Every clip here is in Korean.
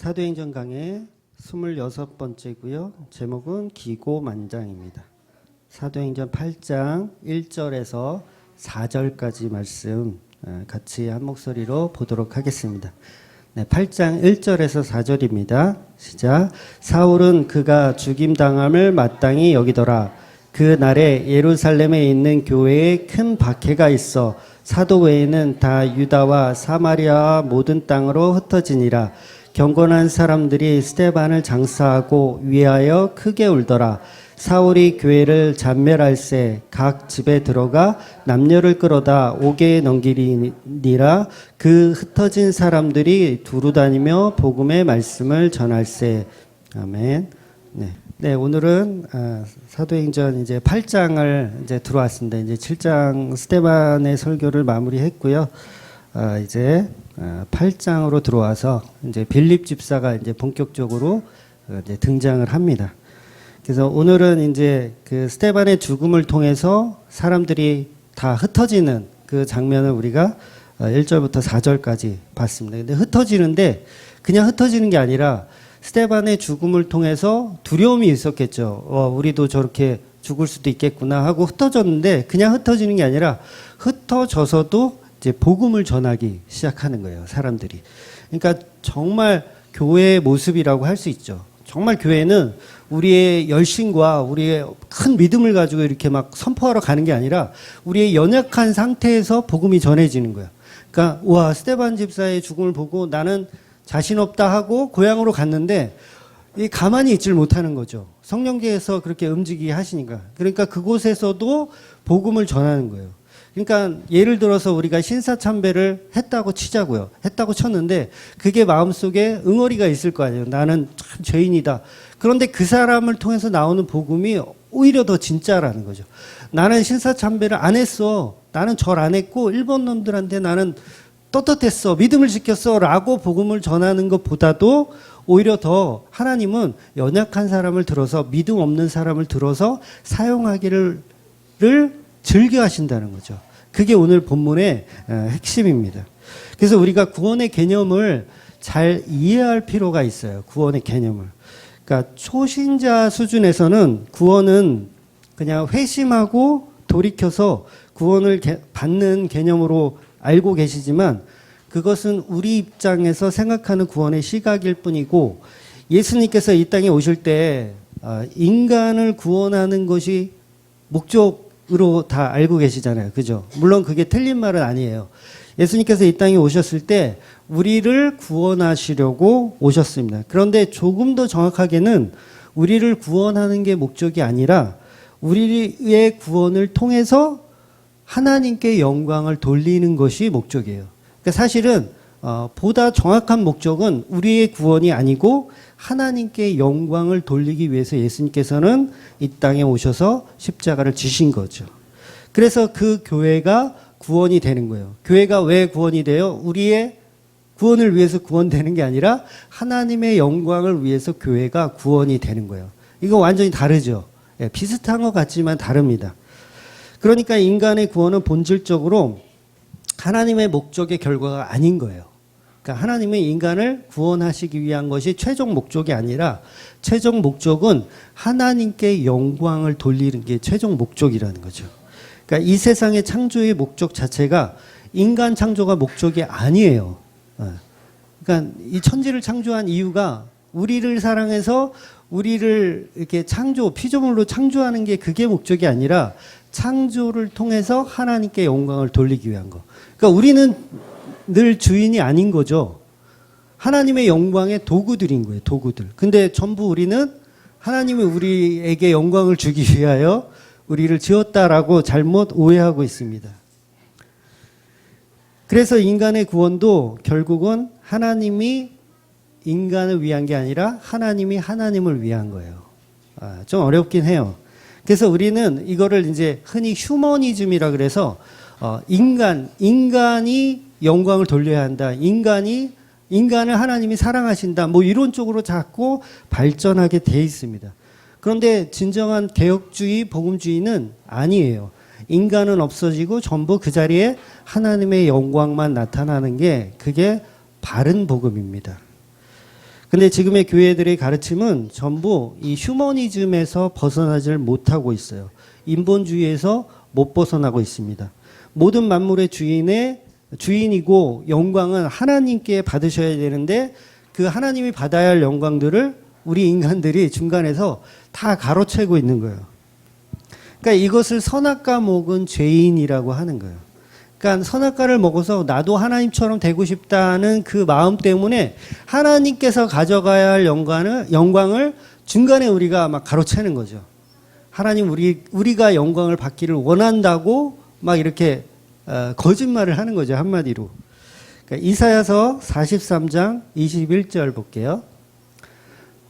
사도행전 강의 26번째고요. 제목은 기고만장입니다. 사도행전 8장 1절에서 4절까지 말씀 같이 한 목소리로 보도록 하겠습니다. 네, 8장 1절에서 4절입니다. 시작. 사울은 그가 죽임당함을 마땅히 여기더라. 그 날에 예루살렘에 있는 교회에 큰 박해가 있어 사도 외에는 다 유다와 사마리아와 모든 땅으로 흩어지니라. 경건한 사람들이 스데반을 장사하고 위하여 크게 울더라. 사울이 교회를 잔멸할세 각 집에 들어가 남녀를 끌어다 옥에 넘기리니라. 그 흩어진 사람들이 두루 다니며 복음의 말씀을 전할세. 아멘. 네, 오늘은 사도행전 이제 8장을 이제 들어왔습니다. 이제 7장 스데반의 설교를 마무리했고요. 이제 8장으로 들어와서 이제 빌립 집사가 이제 본격적으로 이제 등장을 합니다. 그래서 오늘은 이제 그 스데반의 죽음을 통해서 사람들이 다 흩어지는 그 장면을 우리가 1절부터 4절까지 봤습니다. 근데 흩어지는데 그냥 흩어지는 게 아니라 스데반의 죽음을 통해서 두려움이 있었겠죠. 우리도 저렇게 죽을 수도 있겠구나 하고 흩어졌는데 그냥 흩어지는 게 아니라 흩어져서도 이제 복음을 전하기 시작하는 거예요, 사람들이. 그러니까 정말 교회의 모습이라고 할 수 있죠. 정말 교회는 우리의 열심과 우리의 큰 믿음을 가지고 이렇게 막 선포하러 가는 게 아니라 우리의 연약한 상태에서 복음이 전해지는 거예요. 그러니까 와, 스데반 집사의 죽음을 보고 나는 자신 없다 하고 고향으로 갔는데 가만히 있질 못하는 거죠. 성령께서 그렇게 움직이게 하시니까. 그러니까 그곳에서도 복음을 전하는 거예요. 그러니까 예를 들어서 우리가 신사참배를 했다고 치자고요. 했다고 쳤는데 그게 마음속에 응어리가 있을 거 아니에요. 나는 참 죄인이다. 그런데 그 사람을 통해서 나오는 복음이 오히려 더 진짜라는 거죠. 나는 신사참배를 안 했어. 나는 절 안 했고 일본 놈들한테 나는 떳떳했어. 믿음을 지켰어. 라고 복음을 전하는 것보다도 오히려 더 하나님은 연약한 사람을 들어서 믿음 없는 사람을 들어서 사용하기를 즐겨 하신다는 거죠. 그게 오늘 본문의 핵심입니다. 그래서 우리가 구원의 개념을 잘 이해할 필요가 있어요. 구원의 개념을. 그러니까 초신자 수준에서는 구원은 그냥 회심하고 돌이켜서 구원을 받는 개념으로 알고 계시지만 그것은 우리 입장에서 생각하는 구원의 시각일 뿐이고 예수님께서 이 땅에 오실 때 인간을 구원하는 것이 목적으로 다 알고 계시잖아요. 그죠? 물론 그게 틀린 말은 아니에요. 예수님께서 이 땅에 오셨을 때 우리를 구원하시려고 오셨습니다. 그런데 조금 더 정확하게는 우리를 구원하는 게 목적이 아니라 우리의 구원을 통해서 하나님께 영광을 돌리는 것이 목적이에요. 그러니까 사실은 보다 정확한 목적은 우리의 구원이 아니고 하나님께 영광을 돌리기 위해서 예수님께서는 이 땅에 오셔서 십자가를 지신 거죠. 그래서 그 교회가 구원이 되는 거예요. 교회가 왜 구원이 돼요? 우리의 구원을 위해서 구원되는 게 아니라 하나님의 영광을 위해서 교회가 구원이 되는 거예요. 이거 완전히 다르죠. 비슷한 것 같지만 다릅니다. 그러니까 인간의 구원은 본질적으로 하나님의 목적의 결과가 아닌 거예요. 그러니까 하나님은 인간을 구원하시기 위한 것이 최종 목적이 아니라 최종 목적은 하나님께 영광을 돌리는 게 최종 목적이라는 거죠. 그러니까 이 세상의 창조의 목적 자체가 인간 창조가 목적이 아니에요. 그러니까 이 천지를 창조한 이유가 우리를 사랑해서 우리를 이렇게 피조물로 창조하는 게 그게 목적이 아니라 창조를 통해서 하나님께 영광을 돌리기 위한 거. 그러니까 우리는 늘 주인이 아닌 거죠. 하나님의 영광의 도구들인 거예요. 도구들. 근데 전부 우리는 하나님이 우리에게 영광을 주기 위하여 우리를 지었다라고 잘못 오해하고 있습니다. 그래서 인간의 구원도 결국은 하나님이 인간을 위한 게 아니라 하나님이 하나님을 위한 거예요. 좀 어렵긴 해요. 그래서 우리는 이거를 이제 흔히 휴머니즘이라 그래서 인간이 영광을 돌려야 한다. 인간을 하나님이 사랑하신다. 뭐 이런 쪽으로 자꾸 발전하게 돼 있습니다. 그런데 진정한 개혁주의, 복음주의는 아니에요. 인간은 없어지고 전부 그 자리에 하나님의 영광만 나타나는 게 그게 바른 복음입니다. 근데 지금의 교회들의 가르침은 전부 이 휴머니즘에서 벗어나질 못하고 있어요. 인본주의에서 못 벗어나고 있습니다. 모든 만물의 주인이고 영광은 하나님께 받으셔야 되는데 그 하나님이 받아야 할 영광들을 우리 인간들이 중간에서 다 가로채고 있는 거예요. 그러니까 이것을 선악과 먹은 죄인이라고 하는 거예요. 그러니까 선악과를 먹어서 나도 하나님처럼 되고 싶다는 그 마음 때문에 하나님께서 가져가야 할 영광을 중간에 우리가 막 가로채는 거죠. 하나님 우리가 영광을 받기를 원한다고 막 이렇게 거짓말을 하는 거죠. 한마디로. 그러니까 이사야서 43장 21절 볼게요.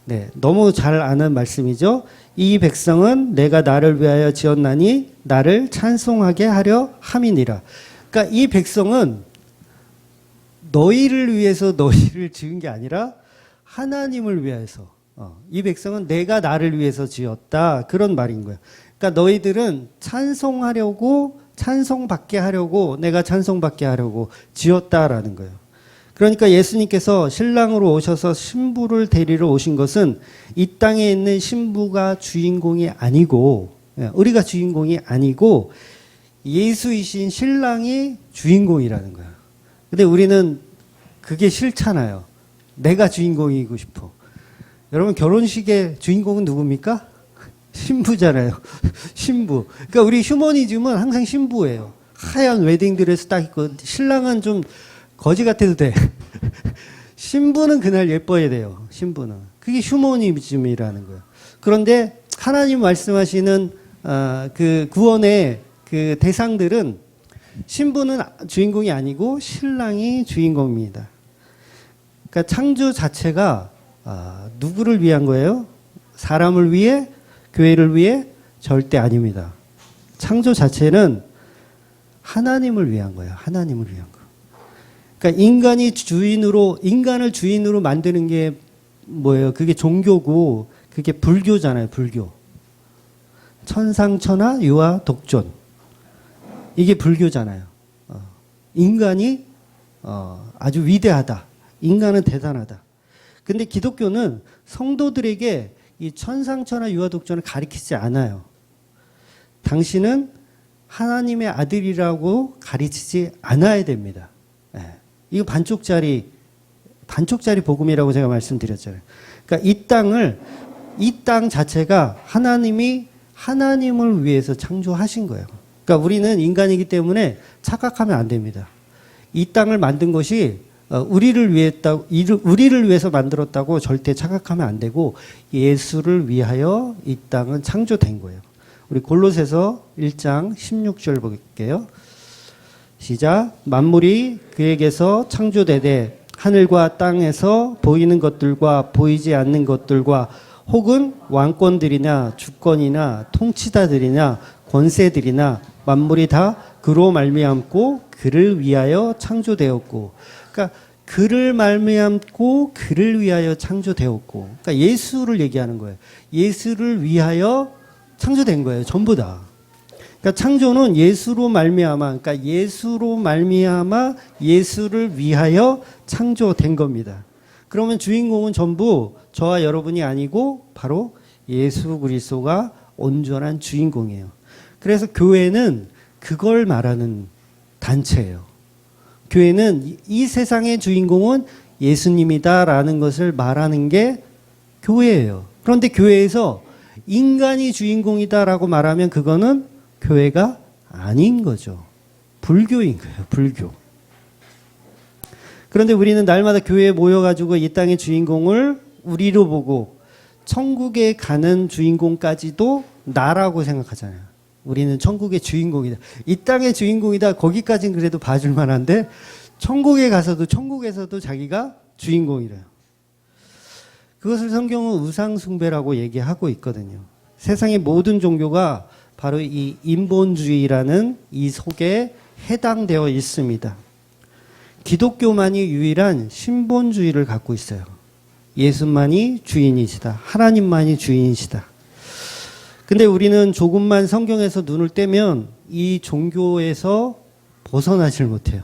네, 너무 잘 아는 말씀이죠. 이 백성은 내가 나를 위하여 지었나니 나를 찬송하게 하려 함이니라. 그러니까 이 백성은 너희를 위해서 너희를 지은 게 아니라 하나님을 위해서. 이 백성은 내가 나를 위해서 지었다. 그런 말인 거예요. 그러니까 너희들은 찬송하려고 찬송받게 하려고 내가 찬송받게 하려고 지었다라는 거예요. 그러니까 예수님께서 신랑으로 오셔서 신부를 데리러 오신 것은 이 땅에 있는 신부가 주인공이 아니고 우리가 주인공이 아니고 예수이신 신랑이 주인공이라는 거예요. 근데 우리는 그게 싫잖아요. 내가 주인공이고 싶어. 여러분 결혼식의 주인공은 누굽니까? 신부잖아요. 신부. 그러니까 우리 휴머니즘은 항상 신부예요. 하얀 웨딩드레스 딱 입고 신랑은 좀 거지 같아도 돼. 신부는 그날 예뻐야 돼요. 신부는. 그게 휴머니즘이라는 거예요. 그런데 하나님 말씀하시는 그 구원의 그 대상들은 신부는 주인공이 아니고 신랑이 주인공입니다. 그러니까 창조 자체가 누구를 위한 거예요? 사람을 위해? 교회를 위해? 절대 아닙니다. 창조 자체는 하나님을 위한 거예요. 하나님을 위한 거. 그러니까 인간을 주인으로 만드는 게 뭐예요? 그게 종교고 그게 불교잖아요. 불교. 천상천하 유아 독존. 이게 불교잖아요. 인간이 아주 위대하다. 인간은 대단하다. 근데 기독교는 성도들에게 이 천상천하 유아 독존을 가리키지 않아요. 당신은 하나님의 아들이라고 가르치지 않아야 됩니다. 이거 반쪽짜리 복음이라고 제가 말씀드렸잖아요. 그러니까 이 땅 자체가 하나님을 위해서 창조하신 거예요. 그러니까 우리는 인간이기 때문에 착각하면 안 됩니다. 이 땅을 만든 것이 우리를 위해서 만들었다고 절대 착각하면 안 되고 예수를 위하여 이 땅은 창조된 거예요. 우리 골로새서 1장 16절 볼게요. 시작. 만물이 그에게서 창조되되 하늘과 땅에서 보이는 것들과 보이지 않는 것들과 혹은 왕권들이나 주권이나 통치자들이나 권세들이나 만물이 다 그로 말미암고 그를 위하여 창조되었고, 그러니까 그를 말미암고 그를 위하여 창조되었고, 그러니까 예수를 얘기하는 거예요. 예수를 위하여 창조된 거예요. 전부 다. 그러니까 창조는 예수로 말미암아, 그러니까 예수로 말미암아 예수를 위하여 창조된 겁니다. 그러면 주인공은 전부 저와 여러분이 아니고 바로 예수 그리스도가 온전한 주인공이에요. 그래서 교회는 그걸 말하는 단체예요. 교회는 이 세상의 주인공은 예수님이다라는 것을 말하는 게 교회예요. 그런데 교회에서 인간이 주인공이다라고 말하면 그거는 교회가 아닌 거죠. 불교인 거예요. 불교. 그런데 우리는 날마다 교회에 모여가지고 이 땅의 주인공을 우리로 보고 천국에 가는 주인공까지도 나라고 생각하잖아요. 우리는 천국의 주인공이다. 이 땅의 주인공이다. 거기까지는 그래도 봐줄 만한데 천국에 가서도 천국에서도 자기가 주인공이래요. 그것을 성경은 우상숭배라고 얘기하고 있거든요. 세상의 모든 종교가 바로 이 인본주의라는 이 속에 해당되어 있습니다. 기독교만이 유일한 신본주의를 갖고 있어요. 예수만이 주인이시다. 하나님만이 주인이시다. 근데 우리는 조금만 성경에서 눈을 떼면 이 종교에서 벗어나질 못해요.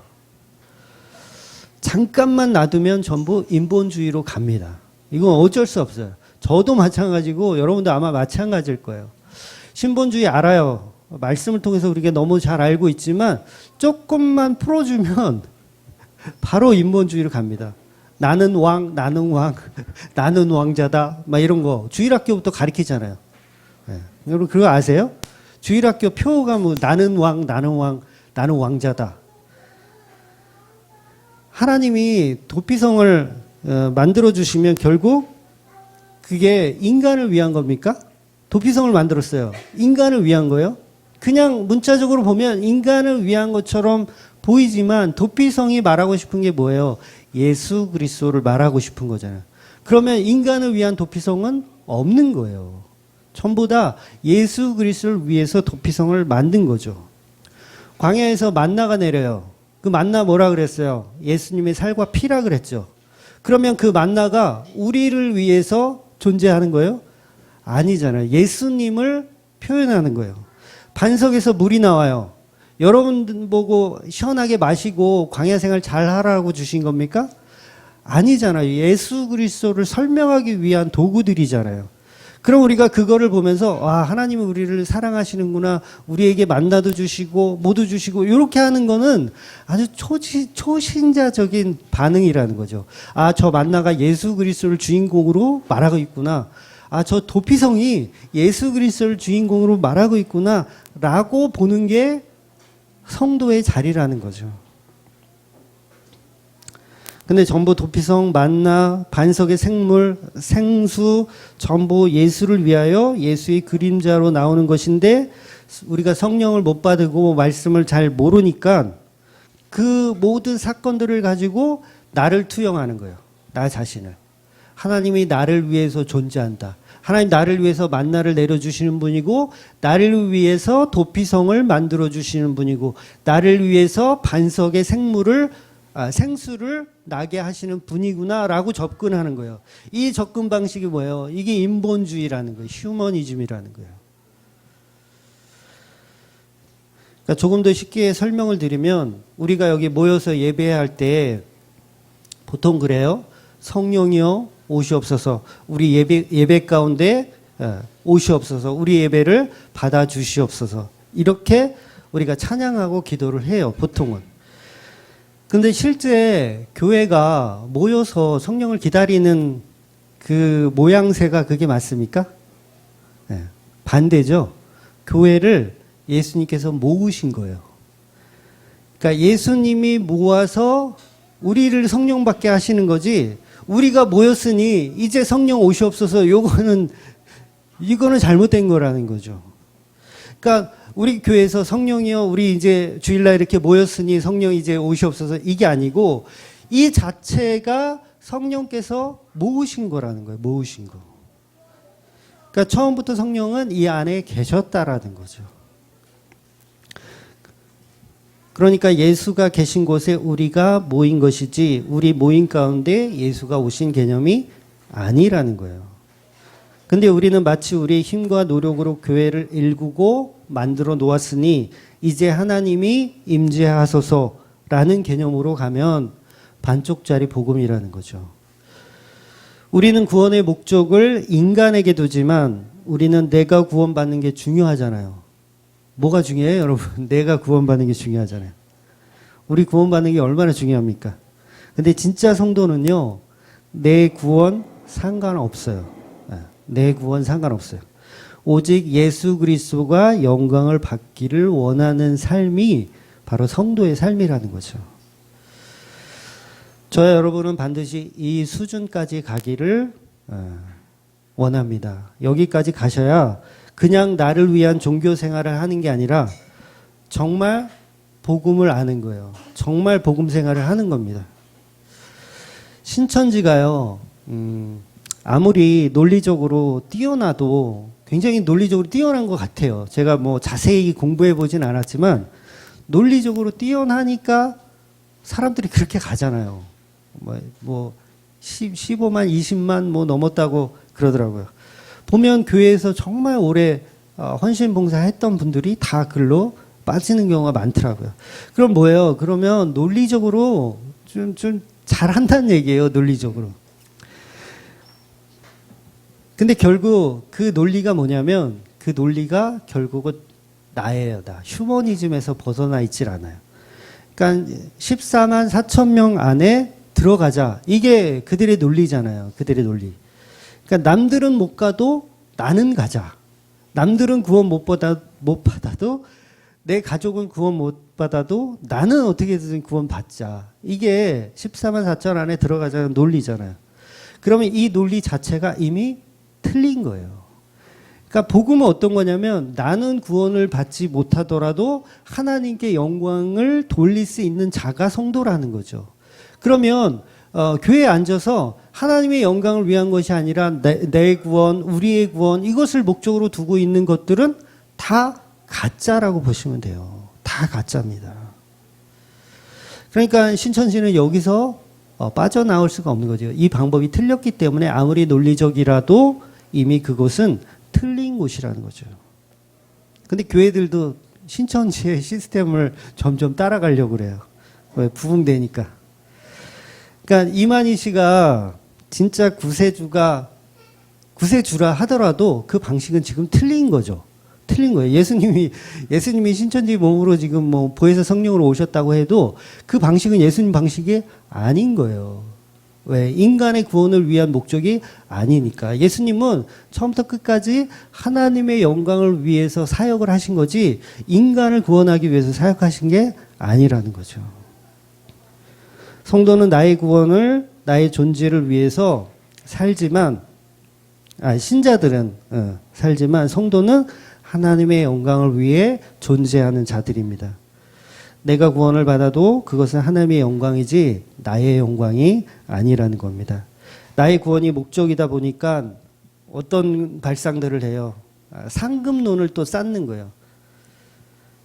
잠깐만 놔두면 전부 인본주의로 갑니다. 이건 어쩔 수 없어요. 저도 마찬가지고 여러분도 아마 마찬가지일 거예요. 신본주의 알아요. 말씀을 통해서 우리가 너무 잘 알고 있지만 조금만 풀어주면 바로 인본주의로 갑니다. 나는 왕, 나는 왕, 나는 왕자다. 막 이런 거 주일학교부터 가르치잖아요. 네. 여러분 그거 아세요? 주일학교 표가 뭐 나는 왕, 나는 왕, 나는 왕자다. 하나님이 도피성을 만들어 주시면 결국 그게 인간을 위한 겁니까? 도피성을 만들었어요. 인간을 위한 거예요? 그냥 문자적으로 보면 인간을 위한 것처럼 보이지만 도피성이 말하고 싶은 게 뭐예요? 예수 그리스도를 말하고 싶은 거잖아요. 그러면 인간을 위한 도피성은 없는 거예요. 전부 다 예수 그리스도를 위해서 도피성을 만든 거죠. 광야에서 만나가 내려요. 그 만나 뭐라 그랬어요? 예수님의 살과 피라 그랬죠. 그러면 그 만나가 우리를 위해서 존재하는 거예요? 아니잖아요. 예수님을 표현하는 거예요. 반석에서 물이 나와요. 여러분 보고 시원하게 마시고 광야 생활 잘 하라고 주신 겁니까? 아니잖아요. 예수 그리스도를 설명하기 위한 도구들이잖아요. 그럼 우리가 그거를 보면서 와, 하나님은 우리를 사랑하시는구나. 우리에게 만나도 주시고 뭐도 주시고 이렇게 하는 거는 아주 초신자적인 반응이라는 거죠. 아, 저 만나가 예수 그리스도를 주인공으로 말하고 있구나. 아, 저 도피성이 예수 그리스도를 주인공으로 말하고 있구나 라고 보는 게 성도의 자리라는 거죠. 근데 전부 도피성, 만나, 반석의 생물, 생수 전부 예수를 위하여 예수의 그림자로 나오는 것인데 우리가 성령을 못 받고 말씀을 잘 모르니까 그 모든 사건들을 가지고 나를 투영하는 거예요. 나 자신을. 하나님이 나를 위해서 존재한다. 하나님 나를 위해서 만나를 내려주시는 분이고 나를 위해서 도피성을 만들어주시는 분이고 나를 위해서 반석의 생수를 나게 하시는 분이구나라고 접근하는 거예요. 이 접근 방식이 뭐예요? 이게 인본주의라는 거예요. 휴머니즘이라는 거예요. 그러니까 조금 더 쉽게 설명을 드리면 우리가 여기 모여서 예배할 때 보통 그래요. 성령이여 오시옵소서. 우리 예배 가운데 오시옵소서. 우리 예배를 받아 주시옵소서. 이렇게 우리가 찬양하고 기도를 해요. 보통은. 근데 실제 교회가 모여서 성령을 기다리는 그 모양새가 그게 맞습니까? 네, 반대죠. 교회를 예수님께서 모으신 거예요. 그러니까 예수님이 모아서 우리를 성령 받게 하시는 거지 우리가 모였으니 이제 성령 오시옵소서 이거는 잘못된 거라는 거죠. 그러니까 우리 교회에서 성령이요 우리 이제 주일날 이렇게 모였으니 성령 이제 오시옵소서 이게 아니고 이 자체가 성령께서 모으신 거라는 거예요. 모으신 거. 그러니까 처음부터 성령은 이 안에 계셨다라는 거죠. 그러니까 예수가 계신 곳에 우리가 모인 것이지 우리 모인 가운데 예수가 오신 개념이 아니라는 거예요. 근데 우리는 마치 우리의 힘과 노력으로 교회를 일구고 만들어 놓았으니 이제 하나님이 임재하소서라는 개념으로 가면 반쪽짜리 복음이라는 거죠. 우리는 구원의 목적을 인간에게 두지만 우리는 내가 구원받는 게 중요하잖아요. 뭐가 중요해요, 여러분? 내가 구원받는 게 중요하잖아요. 우리 구원받는 게 얼마나 중요합니까? 근데 진짜 성도는요, 내 구원 상관없어요. 내 구원 상관없어요. 오직 예수 그리스도가 영광을 받기를 원하는 삶이 바로 성도의 삶이라는 거죠. 저와 여러분은 반드시 이 수준까지 가기를 원합니다. 여기까지 가셔야 그냥 나를 위한 종교 생활을 하는 게 아니라 정말 복음을 아는 거예요. 정말 복음 생활을 하는 겁니다. 신천지가요, 아무리 논리적으로 뛰어나도 굉장히 논리적으로 뛰어난 것 같아요. 제가 뭐 자세히 공부해 보진 않았지만 논리적으로 뛰어나니까 사람들이 그렇게 가잖아요. 뭐 15만, 20만 뭐 넘었다고 그러더라고요. 보면 교회에서 정말 오래 헌신 봉사했던 분들이 다 글로 빠지는 경우가 많더라고요. 그럼 뭐예요? 그러면 논리적으로 좀 잘한다는 얘기예요. 논리적으로. 근데 결국 그 논리가 뭐냐면 그 논리가 결국은 나예요. 나. 휴머니즘에서 벗어나 있질 않아요. 그러니까 14만 4천 명 안에 들어가자. 이게 그들의 논리잖아요. 그들의 논리. 그러니까 남들은 못 가도 나는 가자. 남들은 구원 못 받아도 내 가족은 구원 못 받아도 나는 어떻게든 구원 받자. 이게 14만 4천 안에 들어가자는 논리잖아요. 그러면 이 논리 자체가 이미 틀린 거예요. 그러니까 복음은 어떤 거냐면 나는 구원을 받지 못하더라도 하나님께 영광을 돌릴 수 있는 자가 성도라는 거죠. 그러면 교회에 앉아서 하나님의 영광을 위한 것이 아니라 내 구원, 우리의 구원 이것을 목적으로 두고 있는 것들은 다 가짜라고 보시면 돼요. 다 가짜입니다. 그러니까 신천지는 여기서 빠져나올 수가 없는 거죠. 이 방법이 틀렸기 때문에 아무리 논리적이라도 이미 그것은 틀린 곳이라는 거죠. 근데 교회들도 신천지의 시스템을 점점 따라가려고 그래요. 왜? 부흥되니까. 그러니까 이만희 씨가 진짜 구세주라 하더라도 그 방식은 지금 틀린 거죠. 틀린 거예요. 예수님이 신천지 몸으로 지금 뭐 보혜사 성령으로 오셨다고 해도 그 방식은 예수님 방식이 아닌 거예요. 왜? 인간의 구원을 위한 목적이 아니니까. 예수님은 처음부터 끝까지 하나님의 영광을 위해서 사역을 하신 거지 인간을 구원하기 위해서 사역하신 게 아니라는 거죠. 성도는 나의 구원을, 나의 존재를 위해서 살지만, 신자들은 살지만 성도는 하나님의 영광을 위해 존재하는 자들입니다. 내가 구원을 받아도 그것은 하나님의 영광이지 나의 영광이 아니라는 겁니다. 나의 구원이 목적이다 보니까 어떤 발상들을 해요. 상급론을 또 쌓는 거예요.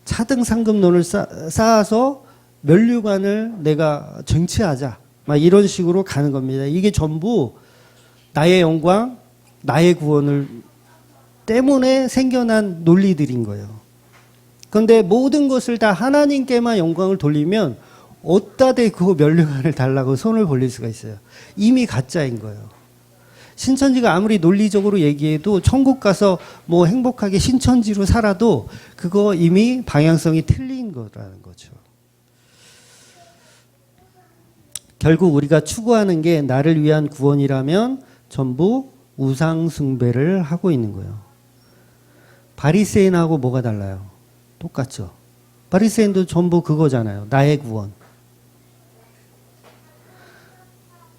차등 상급론을 쌓아서 면류관을 내가 쟁취하자. 막 이런 식으로 가는 겁니다. 이게 전부 나의 영광, 나의 구원을 때문에 생겨난 논리들인 거예요. 그런데 모든 것을 다 하나님께만 영광을 돌리면 어디다 대고 면류관을 달라고 손을 벌릴 수가 있어요. 이미 가짜인 거예요. 신천지가 아무리 논리적으로 얘기해도 천국 가서 뭐 행복하게 신천지로 살아도 그거 이미 방향성이 틀린 거라는 거죠. 결국 우리가 추구하는 게 나를 위한 구원이라면 전부 우상 숭배를 하고 있는 거예요. 바리새인하고 뭐가 달라요? 똑같죠. 바리새인도 전부 그거잖아요. 나의 구원.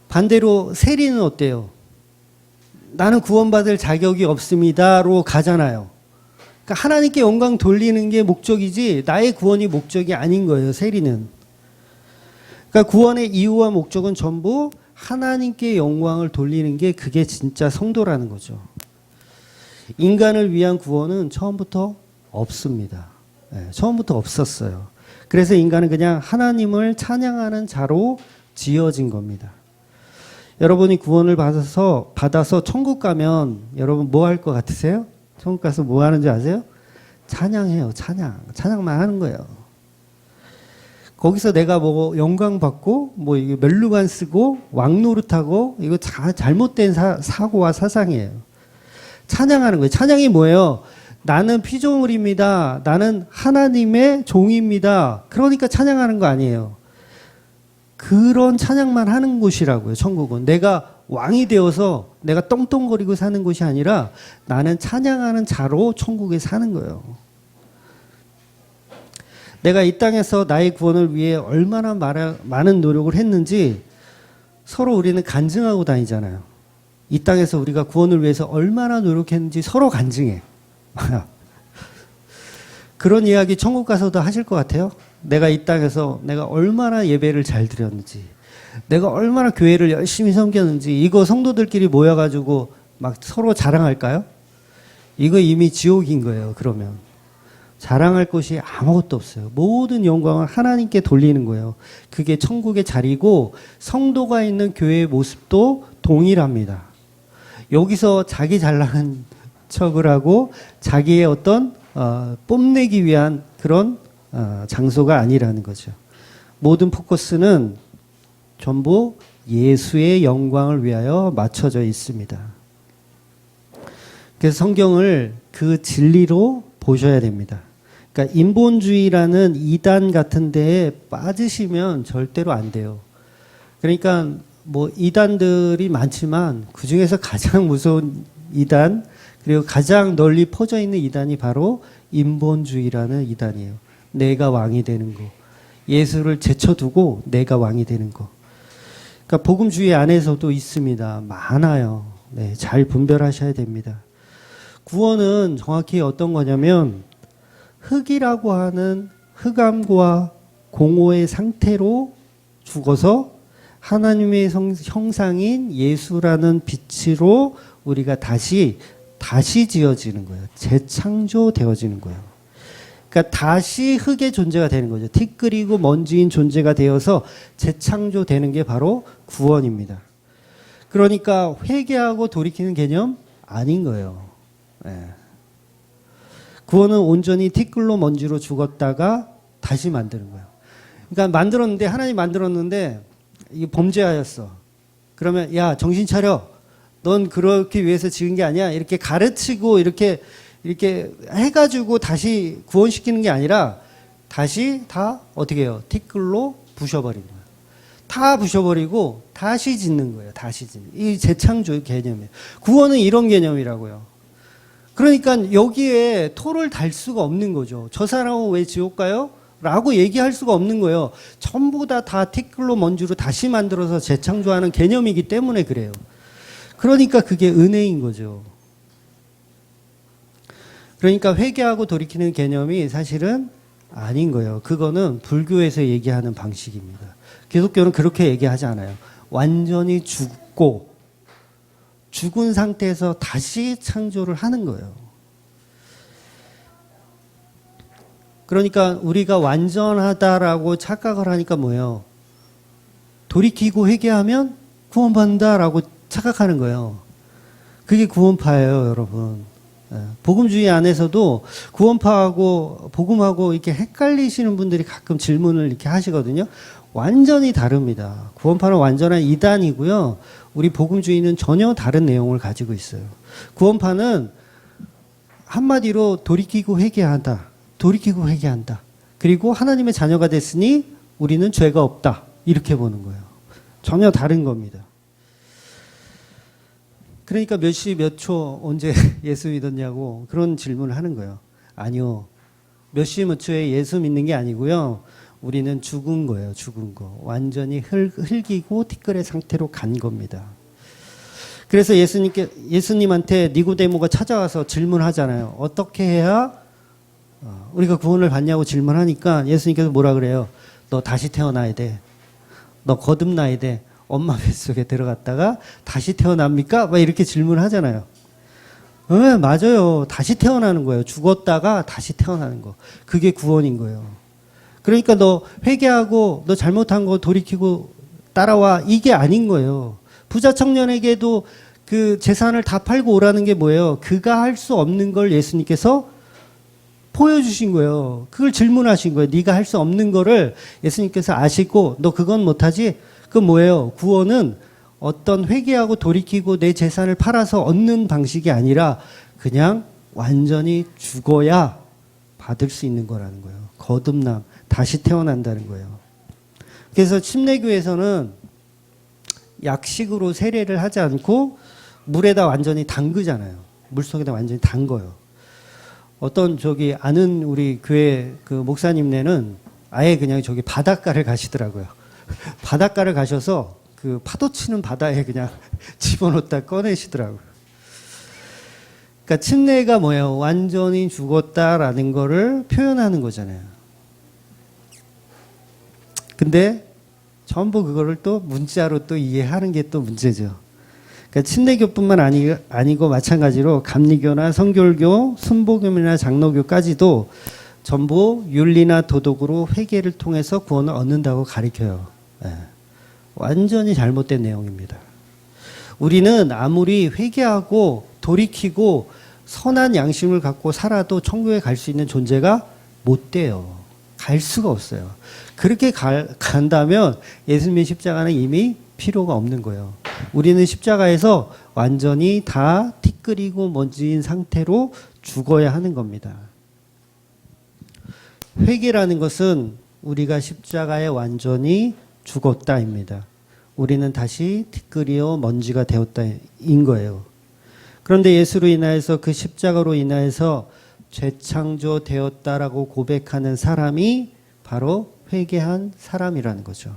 반대로 세리는 어때요? 나는 구원받을 자격이 없습니다로 가잖아요. 그러니까 하나님께 영광 돌리는 게 목적이지 나의 구원이 목적이 아닌 거예요. 세리는. 그러니까 구원의 이유와 목적은 전부 하나님께 영광을 돌리는 게 그게 진짜 성도라는 거죠. 인간을 위한 구원은 처음부터 없습니다. 네, 처음부터 없었어요. 그래서 인간은 그냥 하나님을 찬양하는 자로 지어진 겁니다. 여러분이 구원을 받아서 천국 가면 여러분 뭐 할 것 같으세요? 천국 가서 뭐 하는지 아세요? 찬양해요. 찬양만 하는 거예요. 거기서 내가 뭐 영광 받고 뭐 이게 면류관 쓰고 왕 노릇하고 이거 잘못된 사고와 사상이에요. 찬양하는 거예요. 찬양이 뭐예요? 나는 피조물입니다. 나는 하나님의 종입니다. 그러니까 찬양하는 거 아니에요. 그런 찬양만 하는 곳이라고요. 천국은. 내가 왕이 되어서 내가 떵떵거리고 사는 곳이 아니라 나는 찬양하는 자로 천국에 사는 거예요. 내가 이 땅에서 나의 구원을 위해 얼마나 많은 노력을 했는지 서로 우리는 간증하고 다니잖아요. 이 땅에서 우리가 구원을 위해서 얼마나 노력했는지 서로 간증해. 그런 이야기 천국 가서도 하실 것 같아요? 내가 이 땅에서 내가 얼마나 예배를 잘 드렸는지, 내가 얼마나 교회를 열심히 섬겼는지, 이거 성도들끼리 모여가지고 막 서로 자랑할까요? 이거 이미 지옥인 거예요, 그러면. 자랑할 것이 아무것도 없어요. 모든 영광을 하나님께 돌리는 거예요. 그게 천국의 자리고 성도가 있는 교회의 모습도 동일합니다. 여기서 자기 잘나는 척을 하고 자기의 어떤 뽐내기 위한 그런 장소가 아니라는 거죠. 모든 포커스는 전부 예수의 영광을 위하여 맞춰져 있습니다. 그래서 성경을 그 진리로 보셔야 됩니다. 그러니까 인본주의라는 이단 같은 데에 빠지시면 절대로 안 돼요. 그러니까 뭐 이단들이 많지만 그 중에서 가장 무서운 이단, 그리고 가장 널리 퍼져 있는 이단이 바로 인본주의라는 이단이에요. 내가 왕이 되는 거. 예수를 제쳐두고 내가 왕이 되는 거. 그러니까 복음주의 안에서도 있습니다. 많아요. 네, 잘 분별하셔야 됩니다. 구원은 정확히 어떤 거냐면 흙이라고 하는 흑암과 공허의 상태로 죽어서 하나님의 형상인 예수라는 빛으로 우리가 다시 지어지는 거예요. 재창조되어지는 거예요. 그러니까 다시 흙의 존재가 되는 거죠. 티끌이고 먼지인 존재가 되어서 재창조되는 게 바로 구원입니다. 그러니까 회개하고 돌이키는 개념 아닌 거예요. 네. 구원은 온전히 티끌로 먼지로 죽었다가 다시 만드는 거예요. 그러니까 만들었는데, 하나님 만들었는데 이게 범죄하였어. 그러면 야 정신 차려. 넌 그렇게 위해서 지은 게 아니야. 이렇게 가르치고 이렇게 해가지고 다시 구원시키는 게 아니라 다시 다 어떻게 해요? 티끌로 부셔버리는 거예요. 다 부셔버리고 다시 짓는 거예요. 다시 짓는. 이 재창조 개념이에요. 구원은 이런 개념이라고요. 그러니까 여기에 토를 달 수가 없는 거죠. 저 사람은 왜 지옥 가요? 라고 얘기할 수가 없는 거예요. 전부 다 티끌로 먼지로 다시 만들어서 재창조하는 개념이기 때문에 그래요. 그러니까 그게 은혜인 거죠. 그러니까 회개하고 돌이키는 개념이 사실은 아닌 거예요. 그거는 불교에서 얘기하는 방식입니다. 기독교는 그렇게 얘기하지 않아요. 완전히 죽은 상태에서 다시 창조를 하는 거예요. 그러니까 우리가 완전하다라고 착각을 하니까 뭐예요? 돌이키고 회개하면 구원받는다라고 착각하는 거예요. 그게 구원파예요, 여러분. 복음주의 안에서도 구원파하고 복음하고 이렇게 헷갈리시는 분들이 가끔 질문을 이렇게 하시거든요. 완전히 다릅니다. 구원파는 완전한 이단이고요. 우리 복음주의는 전혀 다른 내용을 가지고 있어요. 구원파는 한마디로 돌이키고 회개한다. 돌이키고 회개한다. 그리고 하나님의 자녀가 됐으니 우리는 죄가 없다. 이렇게 보는 거예요. 전혀 다른 겁니다. 그러니까 몇 시 몇 초 언제 예수 믿었냐고 그런 질문을 하는 거예요. 아니요. 몇 시 몇 초에 예수 믿는 게 아니고요. 우리는 죽은 거예요. 죽은 거. 완전히 흙이고 티끌의 상태로 간 겁니다. 그래서 예수님한테 니고데모가 찾아와서 질문하잖아요. 어떻게 해야 우리가 구원을 받냐고 질문하니까 예수님께서 뭐라 그래요? 너 다시 태어나야 돼. 너 거듭나야 돼. 엄마 뱃속에 들어갔다가 다시 태어납니까? 막 이렇게 질문하잖아요. 네, 맞아요. 다시 태어나는 거예요. 죽었다가 다시 태어나는 거. 그게 구원인 거예요. 그러니까 너 회개하고 너 잘못한 거 돌이키고 따라와. 이게 아닌 거예요. 부자 청년에게도 그 재산을 다 팔고 오라는 게 뭐예요? 그가 할 수 없는 걸 예수님께서 보여주신 거예요. 그걸 질문하신 거예요. 네가 할 수 없는 거를 예수님께서 아시고 너 그건 못하지? 그건 뭐예요? 구원은 어떤 회개하고 돌이키고 내 재산을 팔아서 얻는 방식이 아니라 그냥 완전히 죽어야 받을 수 있는 거라는 거예요. 거듭남, 다시 태어난다는 거예요. 그래서 침례교에서는 약식으로 세례를 하지 않고 물에다 완전히 담그잖아요. 물속에다 완전히 담궈요. 어떤 아는 우리 교회 그 목사님네는 아예 그냥 바닷가를 가시더라고요. 바닷가를 가셔서 그 파도 치는 바다에 그냥 집어넣다 꺼내시더라고요. 그러니까 침례가 뭐예요? 완전히 죽었다라는 거를 표현하는 거잖아요. 근데 전부 그거를 또 문자로 또 이해하는 게 또 문제죠. 그러니까 침례교뿐만 아니고 마찬가지로 감리교나 성결교, 순복음이나 장로교까지도 전부 윤리나 도덕으로 회개를 통해서 구원을 얻는다고 가르쳐요. 네. 완전히 잘못된 내용입니다. 우리는 아무리 회개하고 돌이키고 선한 양심을 갖고 살아도 천국에 갈 수 있는 존재가 못 돼요. 갈 수가 없어요. 그렇게 간다면 예수님의 십자가는 이미 필요가 없는 거예요. 우리는 십자가에서 완전히 다 티끌이고 먼지인 상태로 죽어야 하는 겁니다. 회개라는 것은 우리가 십자가에 완전히 죽었다입니다. 우리는 다시 티끌이요 먼지가 되었다인 거예요. 그런데 예수로 인하여서 그 십자가로 인하여서 재창조되었다라고 고백하는 사람이 바로 회개한 사람이라는 거죠.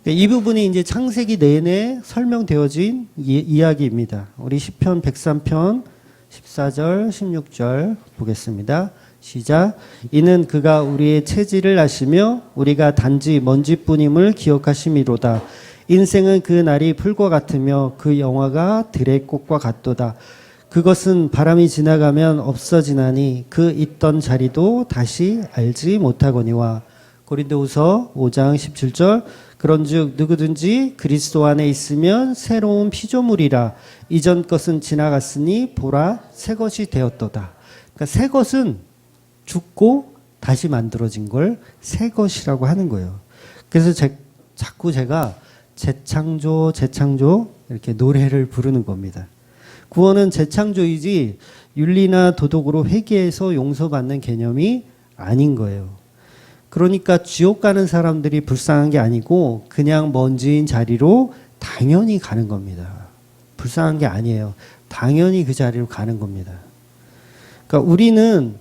이 부분이 이제 창세기 내내 설명되어진 이야기입니다. 우리 시편 103편 14절 16절 보겠습니다. 시작. 이는 그가 우리의 체질을 아시며 우리가 단지 먼지뿐임을 기억하심이로다. 인생은 그 날이 풀과 같으며 그 영화가 들의 꽃과 같도다. 그것은 바람이 지나가면 없어지나니 그 있던 자리도 다시 알지 못하거니와. 고린도후서 5장 17절. 그런즉 누구든지 그리스도 안에 있으면 새로운 피조물이라. 이전 것은 지나갔으니 보라 새 것이 되었도다. 그러니까 새 것은 죽고 다시 만들어진 걸 새 것이라고 하는 거예요. 그래서 자꾸 제가 재창조 이렇게 노래를 부르는 겁니다. 구원은 재창조이지 윤리나 도덕으로 회개해서 용서받는 개념이 아닌 거예요. 그러니까 지옥 가는 사람들이 불쌍한 게 아니고 그냥 먼지인 자리로 당연히 가는 겁니다. 불쌍한 게 아니에요. 당연히 그 자리로 가는 겁니다. 그러니까 우리는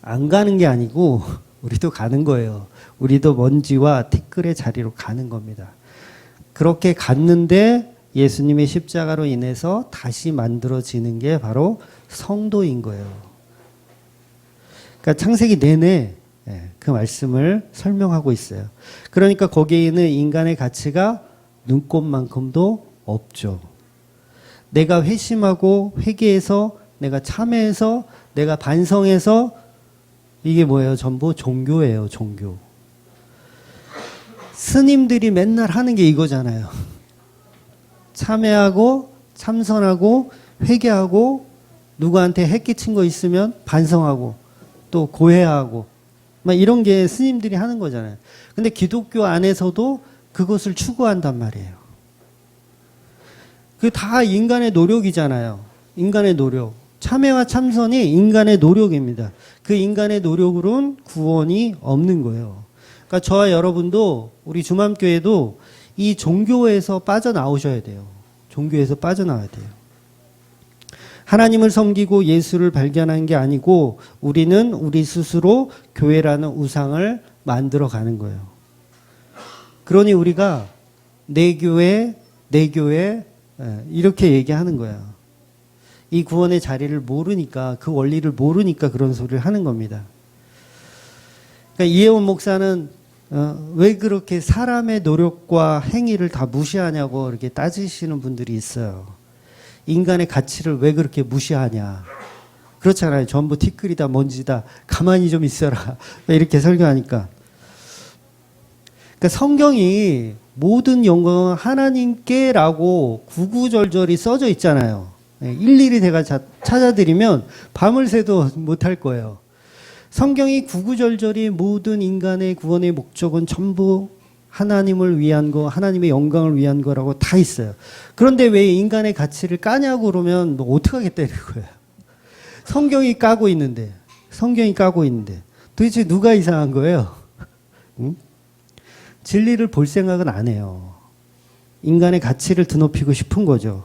안 가는 게 아니고 우리도 가는 거예요. 우리도 먼지와 티끌의 자리로 가는 겁니다. 그렇게 갔는데 예수님의 십자가로 인해서 다시 만들어지는 게 바로 성도인 거예요. 그러니까 창세기 내내 그 말씀을 설명하고 있어요. 그러니까 거기에 있는 인간의 가치가 눈꼽만큼도 없죠. 내가 회심하고 회개해서 내가 참회해서 내가 반성해서 이게 뭐예요? 전부 종교예요. 종교. 스님들이 맨날 하는 게 이거잖아요. 참회하고 참선하고 회개하고 누구한테 해 끼친 거 있으면 반성하고 또 고해하고 막 이런 게 스님들이 하는 거잖아요. 근데 기독교 안에서도 그것을 추구한단 말이에요. 그 다 인간의 노력이잖아요. 인간의 노력. 참회와 참선이 인간의 노력입니다. 그 인간의 노력으로는 구원이 없는 거예요. 그러니까 저와 여러분도 우리 주맘교회도 이 종교에서 빠져나오셔야 돼요. 종교에서 빠져나와야 돼요. 하나님을 섬기고 예수를 발견한 게 아니고 우리는 우리 스스로 교회라는 우상을 만들어 가는 거예요. 그러니 우리가 내 교회 이렇게 얘기하는 거예요. 이 구원의 자리를 모르니까 그 원리를 모르니까 그런 소리를 하는 겁니다. 그러니까 이혜원 목사는 왜 그렇게 사람의 노력과 행위를 다 무시하냐고 이렇게 따지시는 분들이 있어요. 인간의 가치를 왜 그렇게 무시하냐. 그렇잖아요. 전부 티끌이다 먼지다. 가만히 좀 있어라. 이렇게 설교하니까. 그러니까 성경이 모든 영광은 하나님께라고 구구절절히 써져 있잖아요. 일일이 제가 찾아드리면 밤을 새도 못할 거예요. 성경이 구구절절히 모든 인간의 구원의 목적은 전부 하나님을 위한 거, 하나님의 영광을 위한 거라고 다 있어요. 그런데 왜 인간의 가치를 까냐고 그러면 뭐 어떡하겠다는 거예요. 성경이 까고 있는데 도대체 누가 이상한 거예요? 응? 진리를 볼 생각은 안 해요. 인간의 가치를 드높이고 싶은 거죠.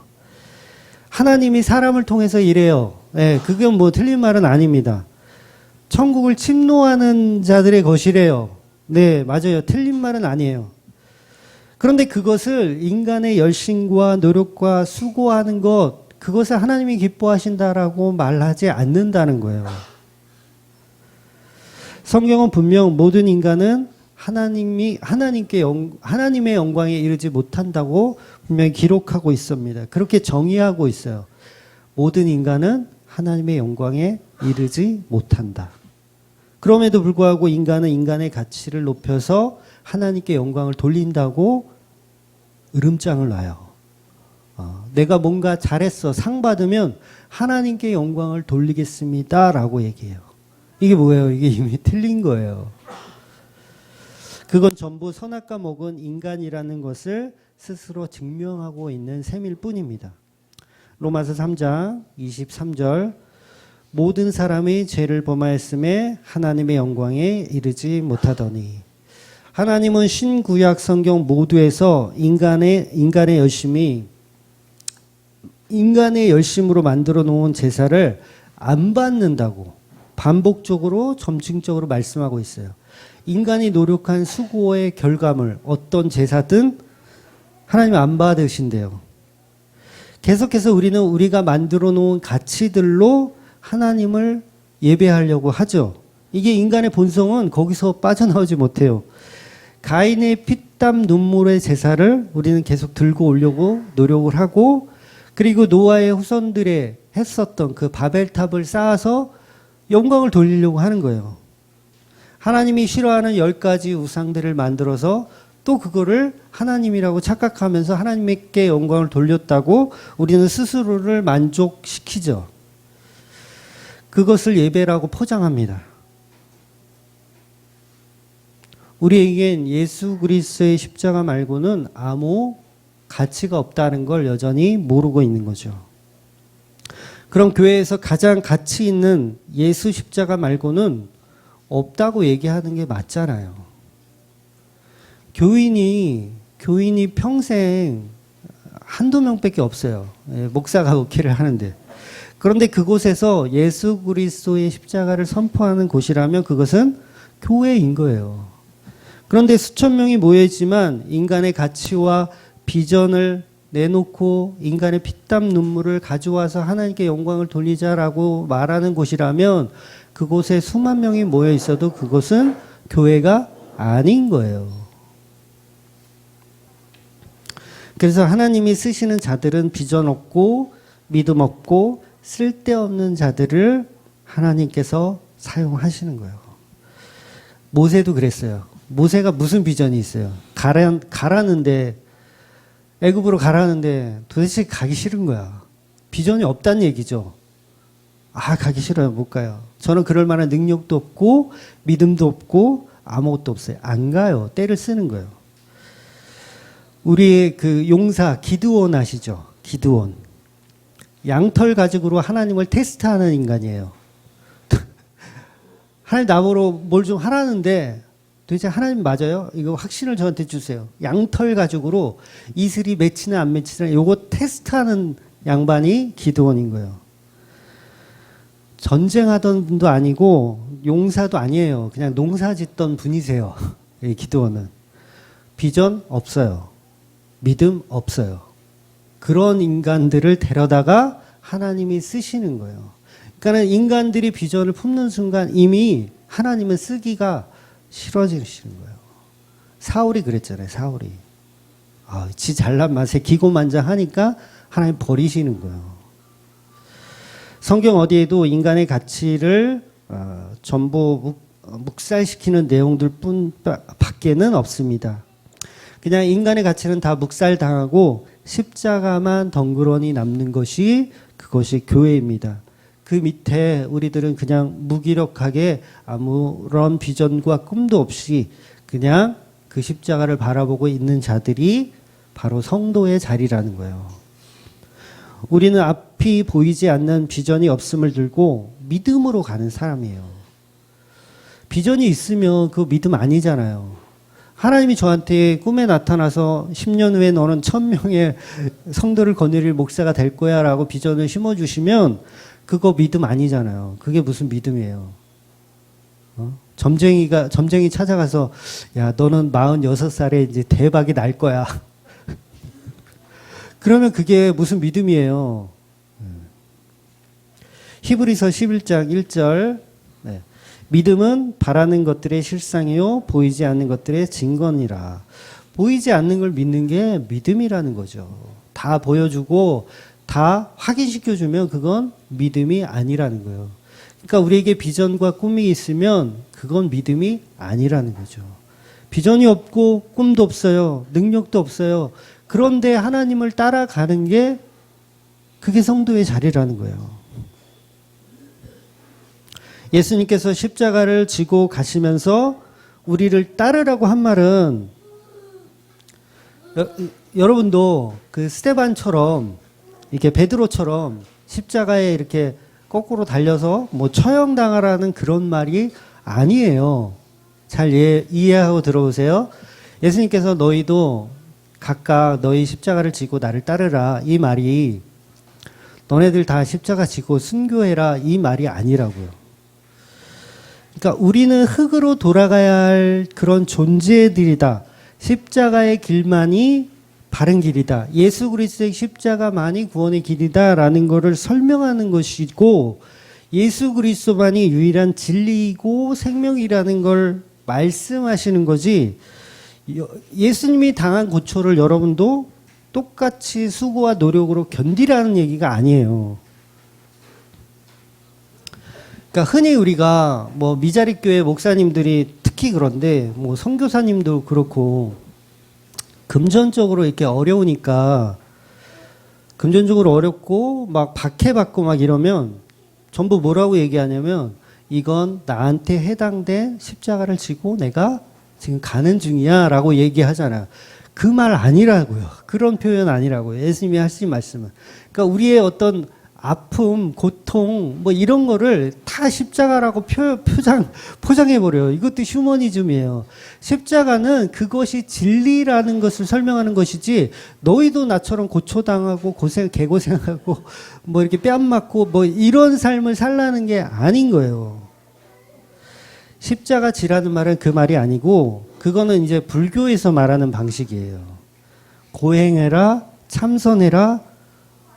하나님이 사람을 통해서 이래요. 그건 뭐 틀린 말은 아닙니다. 천국을 침노하는 자들의 것이래요. 네, 맞아요. 틀린 말은 아니에요. 그런데 그것을 인간의 열심과 노력과 수고하는 것, 그것을 하나님이 기뻐하신다라고 말하지 않는다는 거예요. 성경은 분명 모든 인간은 하나님의 영광에 이르지 못한다고 분명히 기록하고 있습니다. 그렇게 정의하고 있어요. 모든 인간은 하나님의 영광에 이르지 못한다. 그럼에도 불구하고 인간은 인간의 가치를 높여서 하나님께 영광을 돌린다고 으름장을 놔요. 내가 뭔가 잘했어, 상 받으면 하나님께 영광을 돌리겠습니다 라고 얘기해요. 이게 뭐예요? 이게 이미 틀린 거예요. 그건 전부 선악과 목은 인간이라는 것을 스스로 증명하고 있는 셈일 뿐입니다. 로마서 3장 23절 모든 사람이 죄를 범하였음에 하나님의 영광에 이르지 못하더니 하나님은 신구약 성경 모두에서 인간의 열심으로 만들어 놓은 제사를 안 받는다고 반복적으로 점층적으로 말씀하고 있어요. 인간이 노력한 수고의 결과물 어떤 제사든 하나님 안 받으신대요. 계속해서 우리는 우리가 만들어 놓은 가치들로 하나님을 예배하려고 하죠. 이게 인간의 본성은 거기서 빠져나오지 못해요. 가인의 피땀 눈물의 제사를 우리는 계속 들고 오려고 노력을 하고 그리고 노아의 후손들의 했었던 그 바벨탑을 쌓아서 영광을 돌리려고 하는 거예요. 하나님이 싫어하는 10가지 우상들을 만들어서 또 그거를 하나님이라고 착각하면서 하나님께 영광을 돌렸다고 우리는 스스로를 만족시키죠. 그것을 예배라고 포장합니다. 우리에겐 예수 그리스도의 십자가 말고는 아무 가치가 없다는 걸 여전히 모르고 있는 거죠. 그럼 교회에서 가장 가치 있는 예수 십자가 말고는 없다고 얘기하는 게 맞잖아요. 교인이 평생 한두 명밖에 없어요. 목사가 목회를 하는데. 그런데 그곳에서 예수 그리스도의 십자가를 선포하는 곳이라면 그것은 교회인 거예요. 그런데 수천 명이 모여있지만 인간의 가치와 비전을 내놓고 인간의 피땀 눈물을 가져와서 하나님께 영광을 돌리자라고 말하는 곳이라면 그곳에 수만 명이 모여 있어도 그것은 교회가 아닌 거예요. 그래서 하나님이 쓰시는 자들은 비전 없고 믿음 없고 쓸데없는 자들을 하나님께서 사용하시는 거예요. 모세도 그랬어요. 모세가 무슨 비전이 있어요? 가라는데 애굽으로 가라는데 도대체 가기 싫은 거야. 비전이 없다는 얘기죠. 가기 싫어요. 못 가요. 저는 그럴 만한 능력도 없고 믿음도 없고 아무것도 없어요. 안 가요. 때를 쓰는 거예요. 우리의 그 용사 기드온 아시죠? 기드온. 양털 가죽으로 하나님을 테스트하는 인간이에요. 하나님 나보러 뭘 좀 하라는데 도대체 하나님 맞아요? 이거 확신을 저한테 주세요. 양털 가죽으로 이슬이 맺히나 안 맺히나 요거 테스트하는 양반이 기드온인 거예요. 전쟁하던 분도 아니고 용사도 아니에요. 그냥 농사 짓던 분이세요. 기드온은. 비전 없어요. 믿음 없어요. 그런 인간들을 데려다가 하나님이 쓰시는 거예요. 그러니까 인간들이 비전을 품는 순간 이미 하나님은 쓰기가 싫어지시는 거예요. 사울이 그랬잖아요. 사울이. 지 잘난 맛에 기고만장하니까 하나님 버리시는 거예요. 성경 어디에도 인간의 가치를 전부 묵살시키는 내용들 밖에는 없습니다. 그냥 인간의 가치는 다 묵살당하고 십자가만 덩그러니 남는 것이 그것이 교회입니다. 그 밑에 우리들은 그냥 무기력하게 아무런 비전과 꿈도 없이 그냥 그 십자가를 바라보고 있는 자들이 바로 성도의 자리라는 거예요. 우리는 앞이 보이지 않는 비전이 없음을 들고 믿음으로 가는 사람이에요. 비전이 있으면 그 믿음 아니잖아요. 하나님이 저한테 꿈에 나타나서 10년 후에 너는 1000명의 성도를 거느릴 목사가 될 거야 라고 비전을 심어주시면 그거 믿음 아니잖아요. 그게 무슨 믿음이에요. 점쟁이 찾아가서 야 너는 46살에 이제 대박이 날 거야. 그러면 그게 무슨 믿음이에요. 히브리서 11장 1절 믿음은 바라는 것들의 실상이요 보이지 않는 것들의 증거니라. 보이지 않는 걸 믿는 게 믿음이라는 거죠. 다 보여주고 다 확인시켜주면 그건 믿음이 아니라는 거예요. 그러니까 우리에게 비전과 꿈이 있으면 그건 믿음이 아니라는 거죠. 비전이 없고 꿈도 없어요. 능력도 없어요. 그런데 하나님을 따라가는 게 그게 성도의 자리라는 거예요. 예수님께서 십자가를 지고 가시면서 우리를 따르라고 한 말은 여러분도 그 스데반처럼 이게 베드로처럼 십자가에 이렇게 거꾸로 달려서 뭐 처형당하라는 그런 말이 아니에요. 잘 이해하고 들어오세요. 예수님께서 너희도 각각 너희 십자가를 지고 나를 따르라, 이 말이 너네들 다 십자가 지고 순교해라, 이 말이 아니라고요. 그러니까 우리는 흙으로 돌아가야 할 그런 존재들이다. 십자가의 길만이 바른 길이다. 예수 그리스도의 십자가만이 구원의 길이다라는 것을 설명하는 것이고, 예수 그리스도만이 유일한 진리이고 생명이라는 걸 말씀하시는 거지, 예수님이 당한 고초를 여러분도 똑같이 수고와 노력으로 견디라는 얘기가 아니에요. 그러니까 흔히 우리가 뭐 미자립 교회 목사님들이 특히 그런데 뭐 선교사님도 그렇고 금전적으로 이렇게 어려우니까, 금전적으로 어렵고 막 박해받고 막 이러면 전부 뭐라고 얘기하냐면, 이건 나한테 해당된 십자가를 지고 내가 지금 가는 중이야 라고 얘기하잖아요. 그 말 아니라고요. 그런 표현 아니라고요. 예수님이 하신 말씀은. 그러니까 우리의 어떤 아픔, 고통 뭐 이런 거를 다 십자가라고 포장해버려요. 이것도 휴머니즘이에요. 십자가는 그것이 진리라는 것을 설명하는 것이지, 너희도 나처럼 고초당하고 개고생하고 뭐 이렇게 뺨 맞고 뭐 이런 삶을 살라는 게 아닌 거예요. 십자가 지라는 말은 그 말이 아니고, 그거는 이제 불교에서 말하는 방식이에요. 고행해라, 참선해라,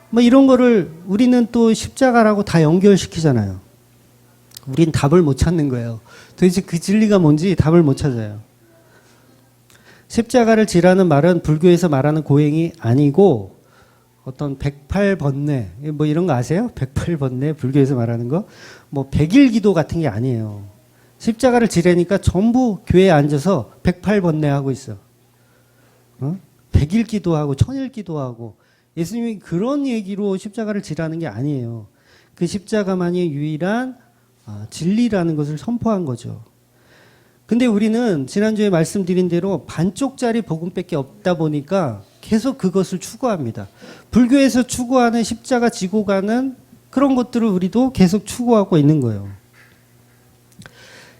뭐 이런 거를 우리는 또 십자가라고 다 연결시키잖아요. 우린 답을 못 찾는 거예요. 도대체 그 진리가 뭔지 답을 못 찾아요. 십자가를 지라는 말은 불교에서 말하는 고행이 아니고, 어떤 108번뇌 뭐 이런 거 아세요? 108번뇌 불교에서 말하는 거, 뭐 100일 기도 같은 게 아니에요. 십자가를 지라니까 전부 교회에 앉아서 108번뇌 하고 있어. 100일 기도하고 1000일 기도하고. 예수님이 그런 얘기로 십자가를 지라는 게 아니에요. 그 십자가만이 유일한 진리라는 것을 선포한 거죠. 근데 우리는 지난주에 말씀드린 대로 반쪽짜리 복음밖에 없다 보니까 계속 그것을 추구합니다. 불교에서 추구하는 십자가 지고 가는 그런 것들을 우리도 계속 추구하고 있는 거예요.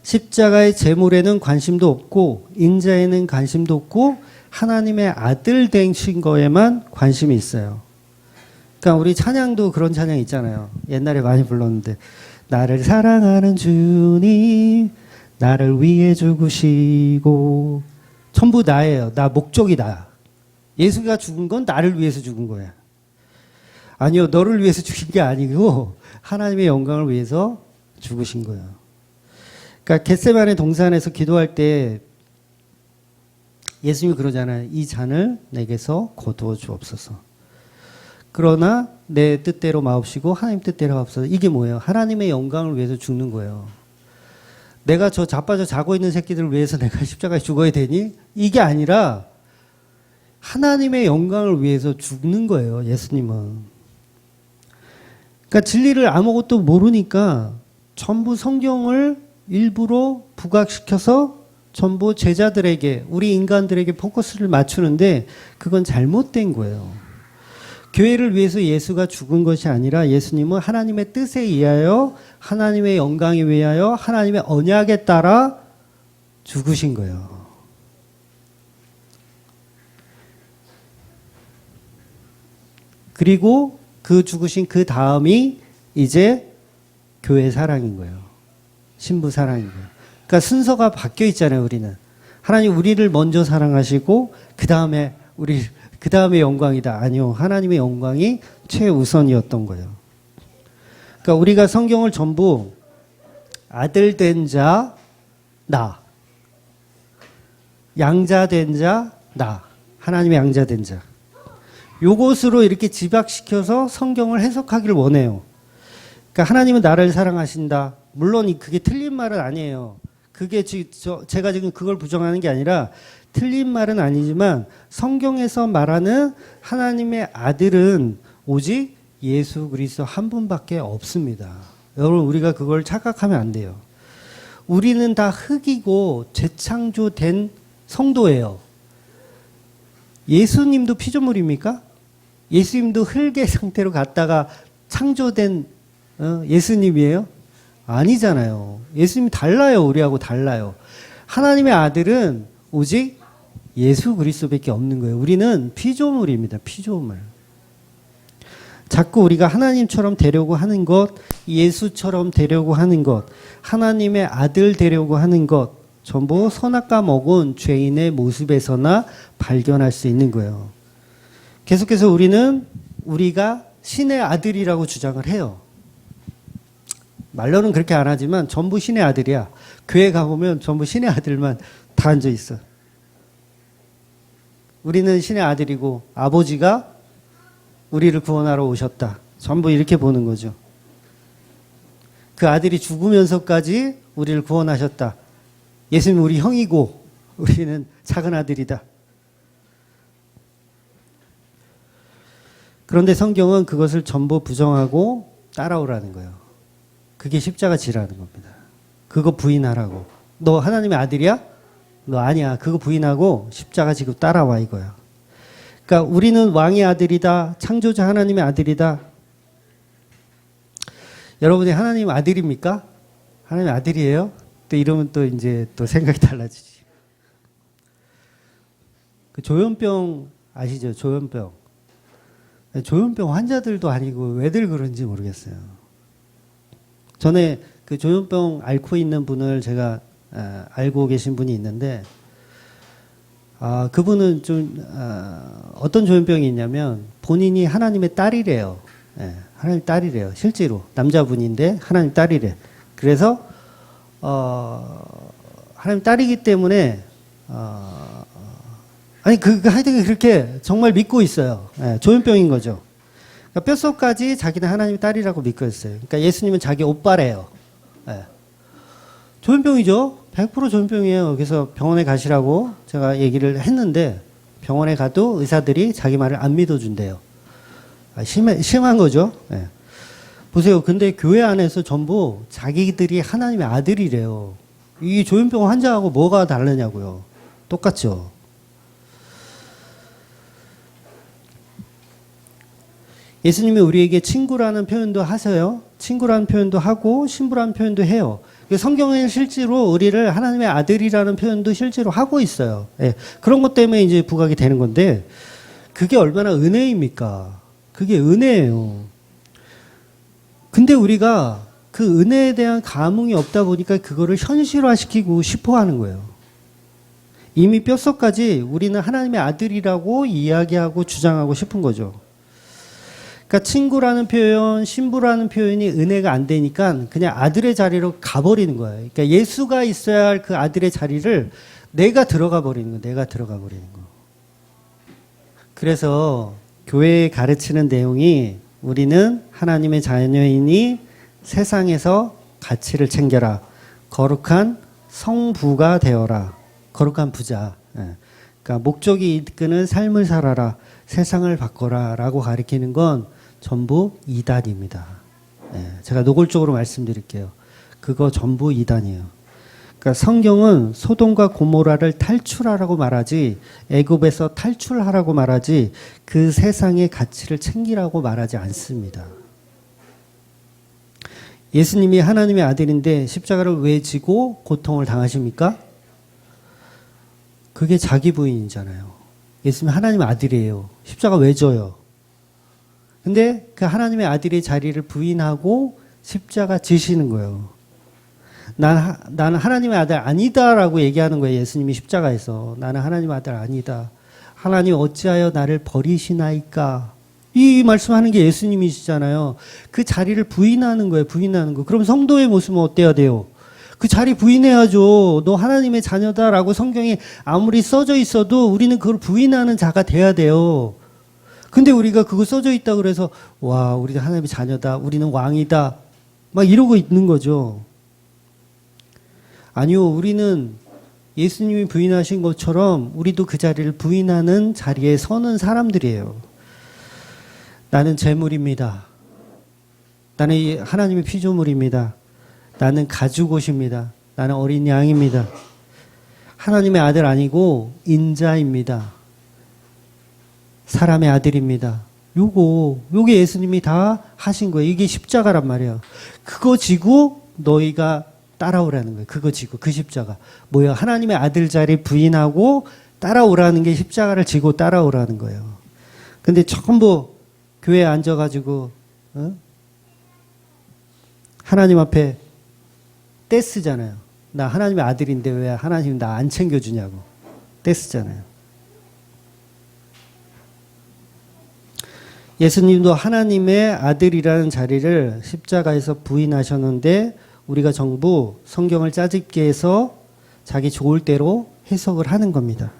십자가의 제물에는 관심도 없고 인자에는 관심도 없고 하나님의 아들 되신 거에만 관심이 있어요. 그러니까 우리 찬양도 그런 찬양 있잖아요. 옛날에 많이 불렀는데, 나를 사랑하는 주님, 나를 위해 죽으시고. 전부 나예요. 나 목적이 나야. 예수가 죽은 건 나를 위해서 죽은 거야. 아니요, 너를 위해서 죽인 게 아니고 하나님의 영광을 위해서 죽으신 거예요. 그러니까 겟세마네 동산에서 기도할 때 예수님이 그러잖아요. 이 잔을 내게서 거두어 주옵소서. 그러나 내 뜻대로 마옵시고 하나님 뜻대로 하옵소서. 이게 뭐예요? 하나님의 영광을 위해서 죽는 거예요. 내가 저 자빠져 자고 있는 새끼들을 위해서 내가 십자가에 죽어야 되니? 이게 아니라 하나님의 영광을 위해서 죽는 거예요. 예수님은. 그러니까 진리를 아무것도 모르니까 전부 성경을 일부러 부각시켜서 전부 제자들에게, 우리 인간들에게 포커스를 맞추는데 그건 잘못된 거예요. 교회를 위해서 예수가 죽은 것이 아니라 예수님은 하나님의 뜻에 의하여, 하나님의 영광에 위하여, 하나님의 언약에 따라 죽으신 거예요. 그리고 그 죽으신 그 다음이 이제 교회 사랑인 거예요. 신부 사랑인 거예요. 그러니까 순서가 바뀌어 있잖아요. 우리는 하나님 우리를 먼저 사랑하시고 그 다음에 영광이다. 아니요, 하나님의 영광이 최우선이었던 거예요. 그러니까 우리가 성경을 전부 아들 된 자 나, 양자 된 자 나, 하나님의 양자 된 자, 요것으로 이렇게 집약시켜서 성경을 해석하기를 원해요. 그러니까 하나님은 나를 사랑하신다. 물론 그게 틀린 말은 아니에요. 그게 제가 지금 그걸 부정하는 게 아니라 틀린 말은 아니지만, 성경에서 말하는 하나님의 아들은 오직 예수 그리스도 한 분밖에 없습니다. 여러분, 우리가 그걸 착각하면 안 돼요. 우리는 다 흙이고 재창조된 성도예요. 예수님도 피조물입니까? 예수님도 흙의 상태로 갔다가 창조된 예수님이에요? 아니잖아요. 예수님이 달라요. 우리하고 달라요. 하나님의 아들은 오직 예수 그리스도밖에 없는 거예요. 우리는 피조물입니다. 피조물. 자꾸 우리가 하나님처럼 되려고 하는 것, 예수처럼 되려고 하는 것, 하나님의 아들 되려고 하는 것, 전부 선악과 먹은 죄인의 모습에서나 발견할 수 있는 거예요. 계속해서 우리가 신의 아들이라고 주장을 해요. 말로는 그렇게 안 하지만 전부 신의 아들이야. 교회 가보면 전부 신의 아들만 다 앉아 있어. 우리는 신의 아들이고 아버지가 우리를 구원하러 오셨다. 전부 이렇게 보는 거죠. 그 아들이 죽으면서까지 우리를 구원하셨다. 예수님 우리 형이고 우리는 작은 아들이다. 그런데 성경은 그것을 전부 부정하고 따라오라는 거예요. 그게 십자가 지라는 겁니다. 그거 부인하라고. 너 하나님의 아들이야? 너 아니야. 그거 부인하고 십자가 지고 따라와 이거야. 그러니까 우리는 왕의 아들이다. 창조자 하나님의 아들이다. 여러분이 하나님 아들입니까? 하나님의 아들이에요? 또 이러면 또 이제 또 생각이 달라지지. 그 조현병 아시죠? 조현병. 조현병 환자들도 아니고 왜들 그런지 모르겠어요. 전에 그 조현병 앓고 있는 분을 제가 알고 계신 분이 있는데, 그분은 좀 어떤 조현병이 있냐면 본인이 하나님의 딸이래요. 하나님 딸이래요. 실제로 남자분인데 하나님 딸이래. 그래서 하나님 딸이기 때문에 하여튼 그렇게 정말 믿고 있어요. 조현병인 거죠. 그러니까 뼛속까지 자기는 하나님의 딸이라고 믿고 있어요. 그러니까 예수님은 자기 오빠래요. 조현병이죠. 100% 조현병이에요. 그래서 병원에 가시라고 제가 얘기를 했는데 병원에 가도 의사들이 자기 말을 안 믿어준대요. 심한 거죠. 보세요. 근데 교회 안에서 전부 자기들이 하나님의 아들이래요. 이 조현병 환자하고 뭐가 다르냐고요. 똑같죠. 예수님이 우리에게 친구라는 표현도 하세요. 친구라는 표현도 하고 신부라는 표현도 해요. 성경은 실제로 우리를 하나님의 아들이라는 표현도 실제로 하고 있어요. 그런 것 때문에 이제 부각이 되는 건데 그게 얼마나 은혜입니까? 그게 은혜예요. 근데 우리가 그 은혜에 대한 감흥이 없다 보니까 그거를 현실화시키고 싶어 하는 거예요. 이미 뼛속까지 우리는 하나님의 아들이라고 이야기하고 주장하고 싶은 거죠. 그러니까 친구라는 표현, 신부라는 표현이 은혜가 안 되니까 그냥 아들의 자리로 가버리는 거예요. 그러니까 예수가 있어야 할 그 아들의 자리를 내가 들어가 버리는 거예요. 내가 들어가 버리는 거. 그래서 교회에 가르치는 내용이 우리는 하나님의 자녀이니 세상에서 가치를 챙겨라. 거룩한 성부가 되어라. 거룩한 부자. 그러니까 목적이 이끄는 삶을 살아라. 세상을 바꿔라 라고 가리키는 건 전부 이단입니다. 제가 노골적으로 말씀드릴게요. 그거 전부 이단이에요. 그러니까 성경은 소돔과 고모라를 탈출하라고 말하지 애굽에서 탈출하라고 말하지 그 세상의 가치를 챙기라고 말하지 않습니다. 예수님이 하나님의 아들인데 십자가를 왜 지고 고통을 당하십니까? 그게 자기 부인이잖아요. 예수님 하나님의 아들이에요. 십자가 왜 져요? 근데 그 하나님의 아들의 자리를 부인하고 십자가 지시는 거예요. 나는 하나님의 아들 아니다라고 얘기하는 거예요. 예수님이 십자가에서. 나는 하나님의 아들 아니다. 하나님 어찌하여 나를 버리시나이까. 이 말씀하는 게 예수님이시잖아요. 그 자리를 부인하는 거예요. 부인하는 거. 그럼 성도의 모습은 어때야 돼요? 그 자리 부인해야죠. 너 하나님의 자녀다라고 성경에 아무리 써져 있어도 우리는 그걸 부인하는 자가 돼야 돼요. 근데 우리가 그거 써져 있다 그래서 와, 우리는 하나님의 자녀다. 우리는 왕이다. 막 이러고 있는 거죠. 아니요. 우리는 예수님이 부인하신 것처럼 우리도 그 자리를 부인하는 자리에 서는 사람들이에요. 나는 재물입니다. 나는 하나님의 피조물입니다. 나는 가죽옷입니다. 나는 어린 양입니다. 하나님의 아들 아니고 인자입니다. 사람의 아들입니다. 요게 예수님이 다 하신 거예요. 이게 십자가란 말이에요. 그거 지고 너희가 따라오라는 거예요. 그거 지고 그 십자가. 뭐야? 하나님의 아들 자리 부인하고 따라오라는 게 십자가를 지고 따라오라는 거예요. 근데 전부 교회에 앉아가지고 하나님 앞에 떼쓰잖아요. 나 하나님의 아들인데 왜 하나님 나 안 챙겨주냐고 떼쓰잖아요. 예수님도 하나님의 아들이라는 자리를 십자가에서 부인하셨는데 우리가 전부 성경을 짜집게 해서 자기 좋을 대로 해석을 하는 겁니다.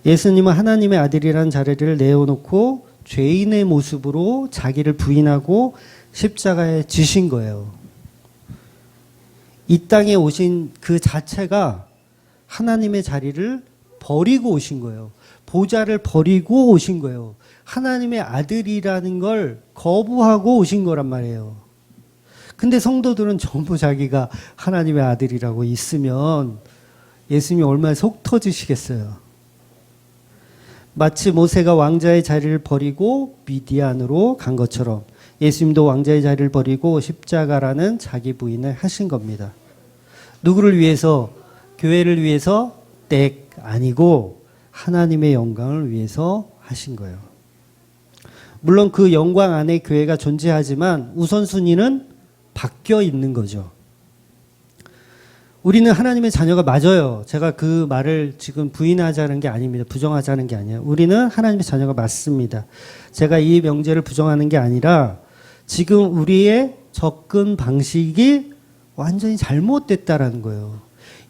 예수님은 하나님의 아들이라는 자리를 내어놓고 죄인의 모습으로 자기를 부인하고 십자가에 지신 거예요. 이 땅에 오신 그 자체가 하나님의 자리를 버리고 오신 거예요. 보좌를 버리고 오신 거예요. 하나님의 아들이라는 걸 거부하고 오신 거란 말이에요. 근데 성도들은 전부 자기가 하나님의 아들이라고 있으면 예수님이 얼마나 속 터지시겠어요. 마치 모세가 왕자의 자리를 버리고 미디안으로 간 것처럼 예수님도 왕자의 자리를 버리고 십자가라는 자기 부인을 하신 겁니다. 누구를 위해서? 교회를 위해서? 땡 아니고 하나님의 영광을 위해서 하신 거예요. 물론 그 영광 안에 교회가 존재하지만 우선순위는 바뀌어 있는 거죠. 우리는 하나님의 자녀가 맞아요. 제가 그 말을 지금 부인하자는 게 아닙니다. 부정하자는 게 아니에요. 우리는 하나님의 자녀가 맞습니다. 제가 이 명제를 부정하는 게 아니라 지금 우리의 접근 방식이 완전히 잘못됐다라는 거예요.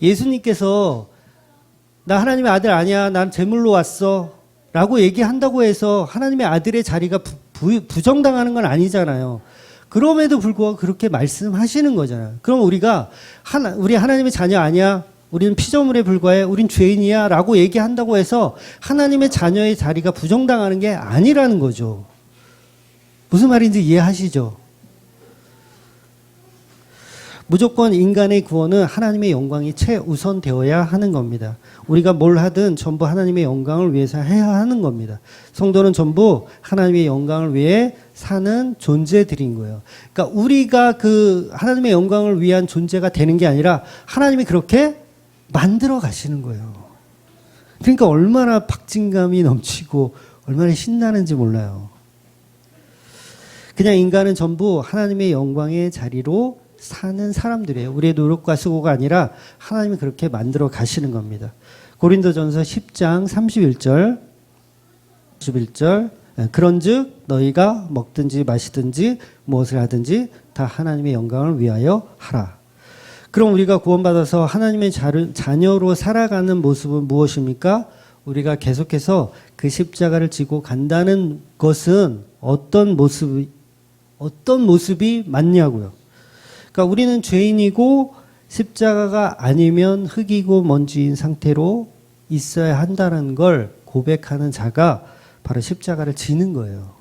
예수님께서 나 하나님의 아들 아니야. 난 제물로 왔어. 라고 얘기한다고 해서 하나님의 아들의 자리가 부정당하는 건 아니잖아요. 그럼에도 불구하고 그렇게 말씀하시는 거잖아요. 그럼 우리가 우리 하나님의 자녀 아니야? 우리는 피조물에 불과해? 우린 죄인이야? 라고 얘기한다고 해서 하나님의 자녀의 자리가 부정당하는 게 아니라는 거죠. 무슨 말인지 이해하시죠? 무조건 인간의 구원은 하나님의 영광이 최우선되어야 하는 겁니다. 우리가 뭘 하든 전부 하나님의 영광을 위해서 해야 하는 겁니다. 성도는 전부 하나님의 영광을 위해 사는 존재들인 거예요. 그러니까 우리가 그 하나님의 영광을 위한 존재가 되는 게 아니라 하나님이 그렇게 만들어 가시는 거예요. 그러니까 얼마나 박진감이 넘치고 얼마나 신나는지 몰라요. 그냥 인간은 전부 하나님의 영광의 자리로 사는 사람들이에요. 우리의 노력과 수고가 아니라 하나님이 그렇게 만들어 가시는 겁니다. 고린도전서 10장 31절 그런즉 너희가 먹든지 마시든지 무엇을 하든지 다 하나님의 영광을 위하여 하라. 그럼 우리가 구원받아서 하나님의 자녀로 살아가는 모습은 무엇입니까? 우리가 계속해서 그 십자가를 지고 간다는 것은 어떤 모습이 맞냐고요. 그러니까 우리는 죄인이고 십자가가 아니면 흙이고 먼지인 상태로 있어야 한다는 걸 고백하는 자가 바로 십자가를 지는 거예요.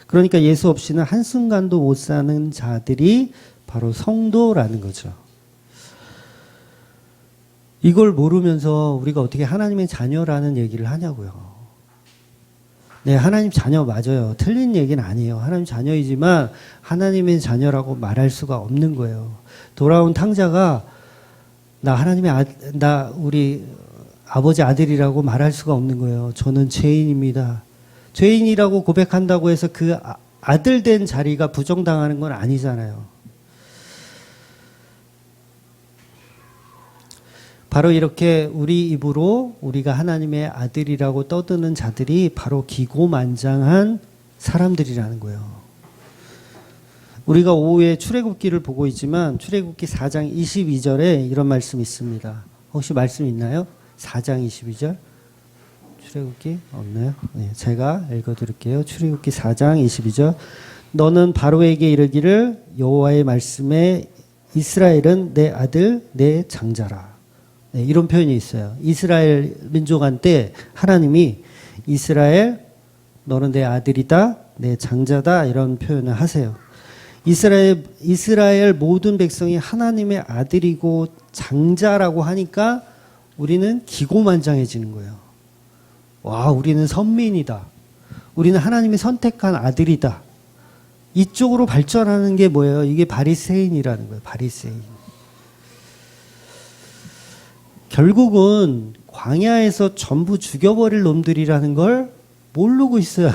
그러니까 예수 없이는 한순간도 못 사는 자들이 바로 성도라는 거죠. 이걸 모르면서 우리가 어떻게 하나님의 자녀라는 얘기를 하냐고요. 네, 하나님 자녀 맞아요. 틀린 얘기는 아니에요. 하나님 자녀이지만 하나님의 자녀라고 말할 수가 없는 거예요. 돌아온 탕자가 나 우리 아버지 아들이라고 말할 수가 없는 거예요. 저는 죄인입니다. 죄인이라고 고백한다고 해서 그 아들 된 자리가 부정당하는 건 아니잖아요. 바로 이렇게 우리 입으로 우리가 하나님의 아들이라고 떠드는 자들이 바로 기고만장한 사람들이라는 거예요. 우리가 오후에 출애굽기를 보고 있지만 출애굽기 4장 22절에 이런 말씀이 있습니다. 혹시 말씀 있나요? 4장 22절? 출애굽기 없나요? 네, 제가 읽어드릴게요. 출애굽기 4장 22절. 너는 바로에게 이르기를 여호와의 말씀에 이스라엘은 내 아들 내 장자라. 네, 이런 표현이 있어요. 이스라엘 민족한테 하나님이 이스라엘 너는 내 아들이다 내 장자다 이런 표현을 하세요. 이스라엘 모든 백성이 하나님의 아들이고 장자라고 하니까 우리는 기고만장해지는 거예요. 와, 우리는 선민이다. 우리는 하나님이 선택한 아들이다. 이쪽으로 발전하는 게 뭐예요? 이게 바리새인이라는 거예요. 바리새인. 결국은 광야에서 전부 죽여버릴 놈들이라는 걸 모르고 있어요.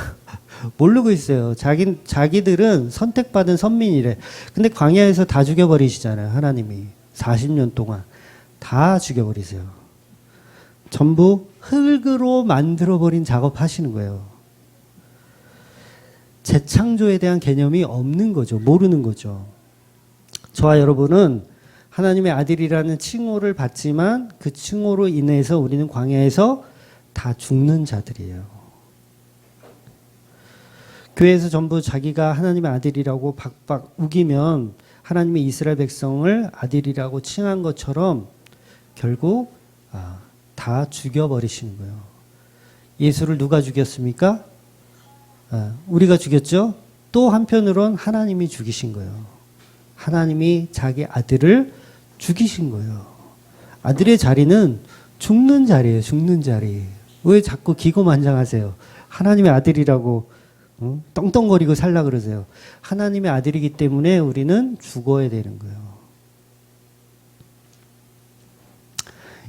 모르고 있어요. 자기들은 선택받은 선민이래. 근데 광야에서 다 죽여버리시잖아요. 하나님이. 40년 동안. 다 죽여버리세요. 전부 흙으로 만들어버린 작업 하시는 거예요. 재창조에 대한 개념이 없는 거죠. 모르는 거죠. 저와 여러분은 하나님의 아들이라는 칭호를 받지만 그 칭호로 인해서 우리는 광야에서 다 죽는 자들이에요. 교회에서 전부 자기가 하나님의 아들이라고 박박 우기면 하나님의 이스라엘 백성을 아들이라고 칭한 것처럼 결국 다 죽여버리시는 거예요. 예수를 누가 죽였습니까? 우리가 죽였죠. 또 한편으론 하나님이 죽이신 거예요. 하나님이 자기 아들을 죽이신 거예요. 아들의 자리는 죽는 자리예요. 죽는 자리. 왜 자꾸 기고만장하세요? 하나님의 아들이라고 떵떵거리고 살라 그러세요. 하나님의 아들이기 때문에 우리는 죽어야 되는 거예요.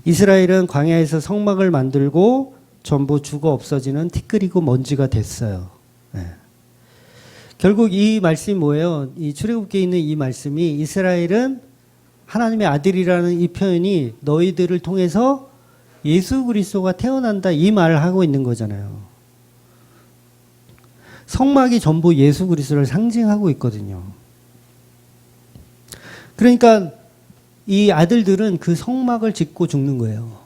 이스라엘은 광야에서 성막을 만들고 전부 죽어 없어지는 티끌이고 먼지가 됐어요. 네. 결국 이 말씀이 뭐예요? 이 출애굽기에 있는 이 말씀이 이스라엘은 하나님의 아들이라는 이 표현이 너희들을 통해서 예수 그리스도가 태어난다 이 말을 하고 있는 거잖아요. 성막이 전부 예수 그리스도를 상징하고 있거든요. 그러니까 이 아들들은 그 성막을 짓고 죽는 거예요.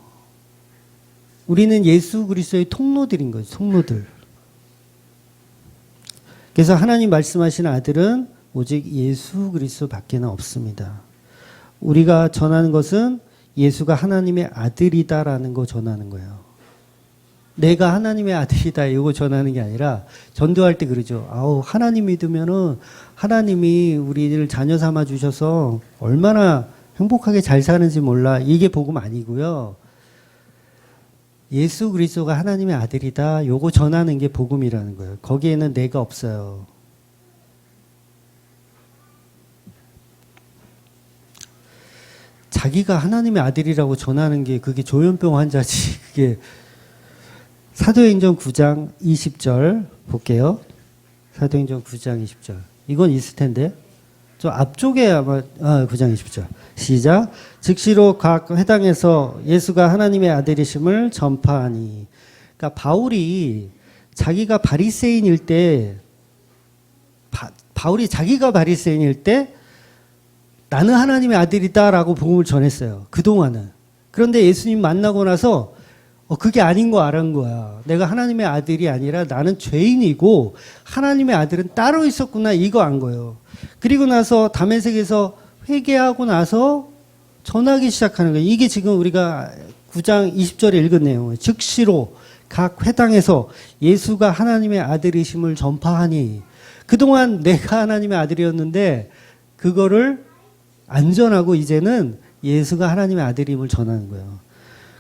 우리는 예수 그리스도의 통로들인 거죠. 통로들. 그래서 하나님 말씀하시는 아들은 오직 예수 그리스도밖에는 없습니다. 우리가 전하는 것은 예수가 하나님의 아들이다라는 거 전하는 거예요. 내가 하나님의 아들이다 이거 전하는 게 아니라 전도할 때 그러죠. 하나님 믿으면은 하나님이 우리를 자녀 삼아 주셔서 얼마나 행복하게 잘 사는지 몰라. 이게 복음 아니고요. 예수 그리스도가 하나님의 아들이다. 요거 전하는 게 복음이라는 거예요. 거기에는 내가 없어요. 자기가 하나님의 아들이라고 전하는 게 그게 조현병 환자지. 그게 사도행전 9장 20절 볼게요. 사도행전 9장 20절. 이건 있을 텐데. 저 앞쪽에 아마 9장 20절. 시작. 즉시로 각 회당에서 예수가 하나님의 아들이심을 전파하니. 그러니까 바울이 자기가 바리새인일 때 바울이 자기가 바리새인일 때 나는 하나님의 아들이다라고 복음을 전했어요. 그동안은. 그런데 예수님 만나고 나서 그게 아닌 거 알은 거야. 내가 하나님의 아들이 아니라 나는 죄인이고 하나님의 아들은 따로 있었구나 이거 안 거예요. 그리고 나서 다메섹에서 회개하고 나서 전하기 시작하는 거예요. 이게 지금 우리가 9장 20절에 읽은 내용이에요. 즉시로 각 회당에서 예수가 하나님의 아들이심을 전파하니. 그동안 내가 하나님의 아들이었는데 그거를 안 전하고 이제는 예수가 하나님의 아들임을 전하는 거예요.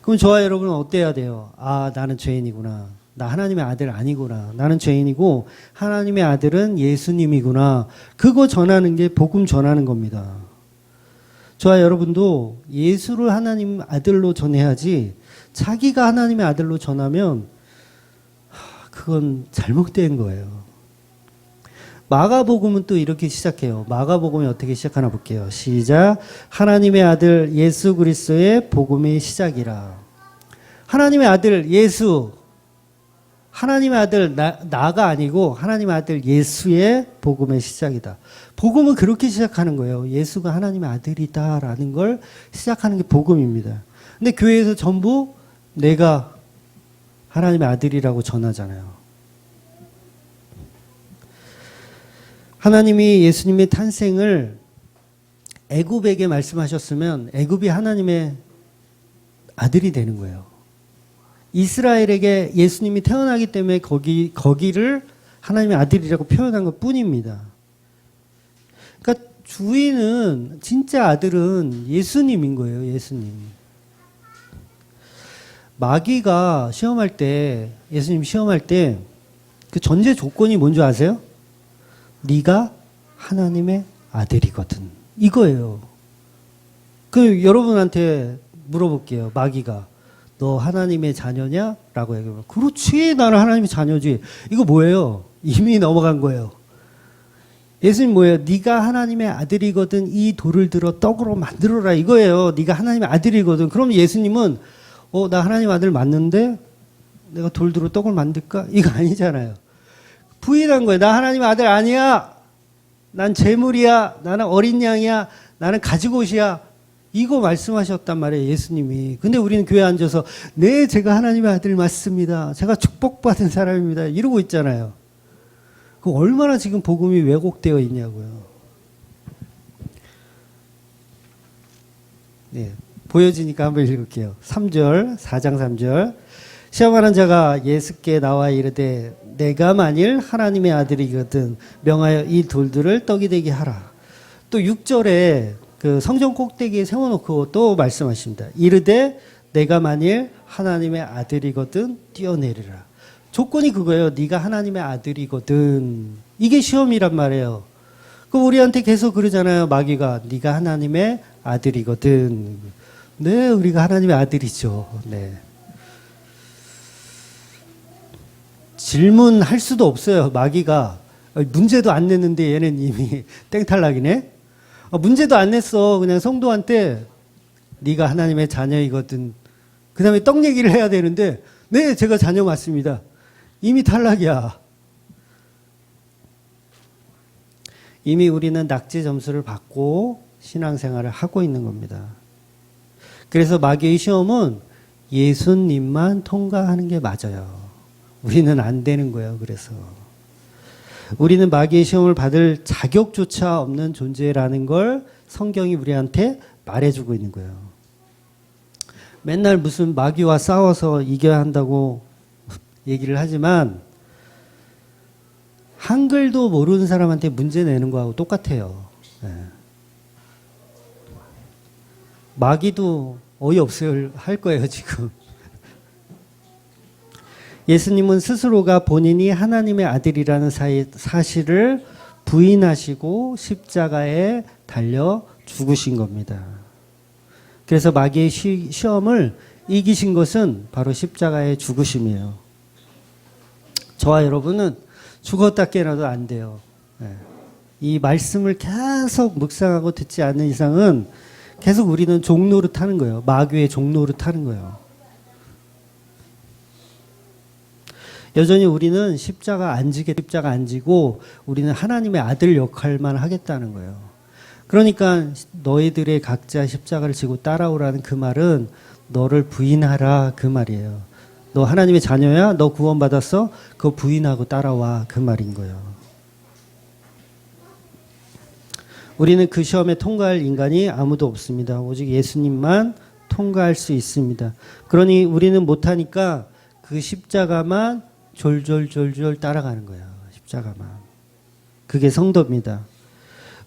그럼 저와 여러분은 어때야 돼요? 나는 죄인이구나. 나 하나님의 아들 아니구나. 나는 죄인이고 하나님의 아들은 예수님이구나. 그거 전하는 게 복음 전하는 겁니다. 저와 여러분도 예수를 하나님 아들로 전해야지 자기가 하나님의 아들로 전하면 그건 잘못된 거예요. 마가복음은 또 이렇게 시작해요. 마가복음이 어떻게 시작하나 볼게요. 시작. 하나님의 아들 예수 그리스도의 복음의 시작이라. 하나님의 아들 예수. 하나님의 아들 나가 아니고 하나님의 아들 예수의 복음의 시작이다. 복음은 그렇게 시작하는 거예요. 예수가 하나님의 아들이다라는 걸 시작하는 게 복음입니다. 근데 교회에서 전부 내가 하나님의 아들이라고 전하잖아요. 하나님이 예수님의 탄생을 애굽에게 말씀하셨으면 애굽이 하나님의 아들이 되는 거예요. 이스라엘에게 예수님이 태어나기 때문에 거기를 하나님의 아들이라고 표현한 것 뿐입니다. 그러니까 주인은 진짜 아들은 예수님인 거예요. 예수님. 마귀가 시험할 때 예수님 시험할 때 그 전제 조건이 뭔지 아세요? 네가 하나님의 아들이거든. 이거예요. 그 여러분한테 물어볼게요. 마귀가 너 하나님의 자녀냐? 라고 얘기하면 그렇지, 나는 하나님의 자녀지. 이거 뭐예요? 이미 넘어간 거예요. 예수님 뭐예요? 네가 하나님의 아들이거든 이 돌을 들어 떡으로 만들어라 이거예요. 네가 하나님의 아들이거든. 그럼 예수님은 나 하나님 아들 맞는데 내가 돌 들어 떡을 만들까? 이거 아니잖아요. 부인한 거예요. 나 하나님의 아들 아니야. 난 재물이야. 나는 어린 양이야. 나는 가지고옷이야. 이거 말씀하셨단 말이에요, 예수님이. 근데 우리는 교회에 앉아서 네, 제가 하나님의 아들 맞습니다. 제가 축복받은 사람입니다. 이러고 있잖아요. 그 얼마나 지금 복음이 왜곡되어 있냐고요. 네, 보여지니까 한번 읽을게요. 3절, 4장 3절. 시험하는 자가 예수께 나와 이르되 내가 만일 하나님의 아들이거든 명하여 이 돌들을 떡이 되게 하라. 또 6절에 그 성전 꼭대기에 세워놓고 또 말씀하십니다. 이르되 내가 만일 하나님의 아들이거든 뛰어내리라. 조건이 그거예요. 네가 하나님의 아들이거든. 이게 시험이란 말이에요. 그 우리한테 계속 그러잖아요. 마귀가 네가 하나님의 아들이거든. 네, 우리가 하나님의 아들이죠. 네. 질문할 수도 없어요. 마귀가 문제도 안 냈는데 얘는 이미 땡탈락이네. 문제도 안 냈어. 그냥 성도한테 네가 하나님의 자녀이거든. 그 다음에 떡 얘기를 해야 되는데 네, 제가 자녀 맞습니다. 이미 탈락이야. 이미 우리는 낙제 점수를 받고 신앙생활을 하고 있는 겁니다. 그래서 마귀의 시험은 예수님만 통과하는 게 맞아요. 우리는 안 되는 거예요. 그래서 우리는 마귀의 시험을 받을 자격조차 없는 존재라는 걸 성경이 우리한테 말해주고 있는 거예요. 맨날 무슨 마귀와 싸워서 이겨야 한다고 얘기를 하지만 한글도 모르는 사람한테 문제 내는 거하고 똑같아요. 네. 마귀도 어이없어요 할 거예요 지금. 예수님은 스스로가 본인이 하나님의 아들이라는 사실을 부인하시고 십자가에 달려 죽으신 겁니다. 그래서 마귀의 시험을 이기신 것은 바로 십자가의 죽으심이에요. 저와 여러분은 죽었다 깨어나도 안 돼요. 이 말씀을 계속 묵상하고 듣지 않는 이상은 계속 우리는 종노릇 하는 거예요. 마귀의 종노릇 하는 거예요. 여전히 우리는 십자가 안 지고 우리는 하나님의 아들 역할만 하겠다는 거예요. 그러니까 너희들의 각자 십자가를 지고 따라오라는 그 말은 너를 부인하라 그 말이에요. 너 하나님의 자녀야? 너 구원받았어? 그거 부인하고 따라와 그 말인 거예요. 우리는 그 시험에 통과할 인간이 아무도 없습니다. 오직 예수님만 통과할 수 있습니다. 그러니 우리는 못하니까 그 십자가만 졸졸졸졸 따라가는 거예요. 십자가만. 그게 성도입니다.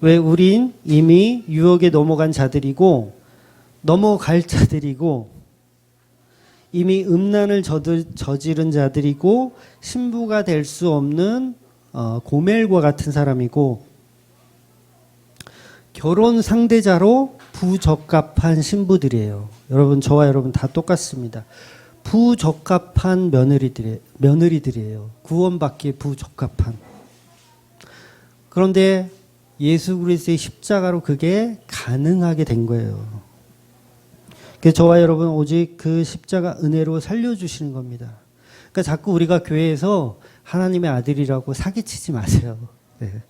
왜 우린 이미 유혹에 넘어간 자들이고 넘어갈 자들이고 이미 음란을 저지른 자들이고 신부가 될 수 없는 고멜과 같은 사람이고 결혼 상대자로 부적합한 신부들이에요. 여러분 저와 여러분 다 똑같습니다. 부적합한 며느리들이에요. 구원받기에 부적합한. 그런데 예수 그리스도의 십자가로 그게 가능하게 된 거예요. 그래서 저와 여러분 오직 그 십자가 은혜로 살려주시는 겁니다. 그러니까 자꾸 우리가 교회에서 하나님의 아들이라고 사기치지 마세요. 네.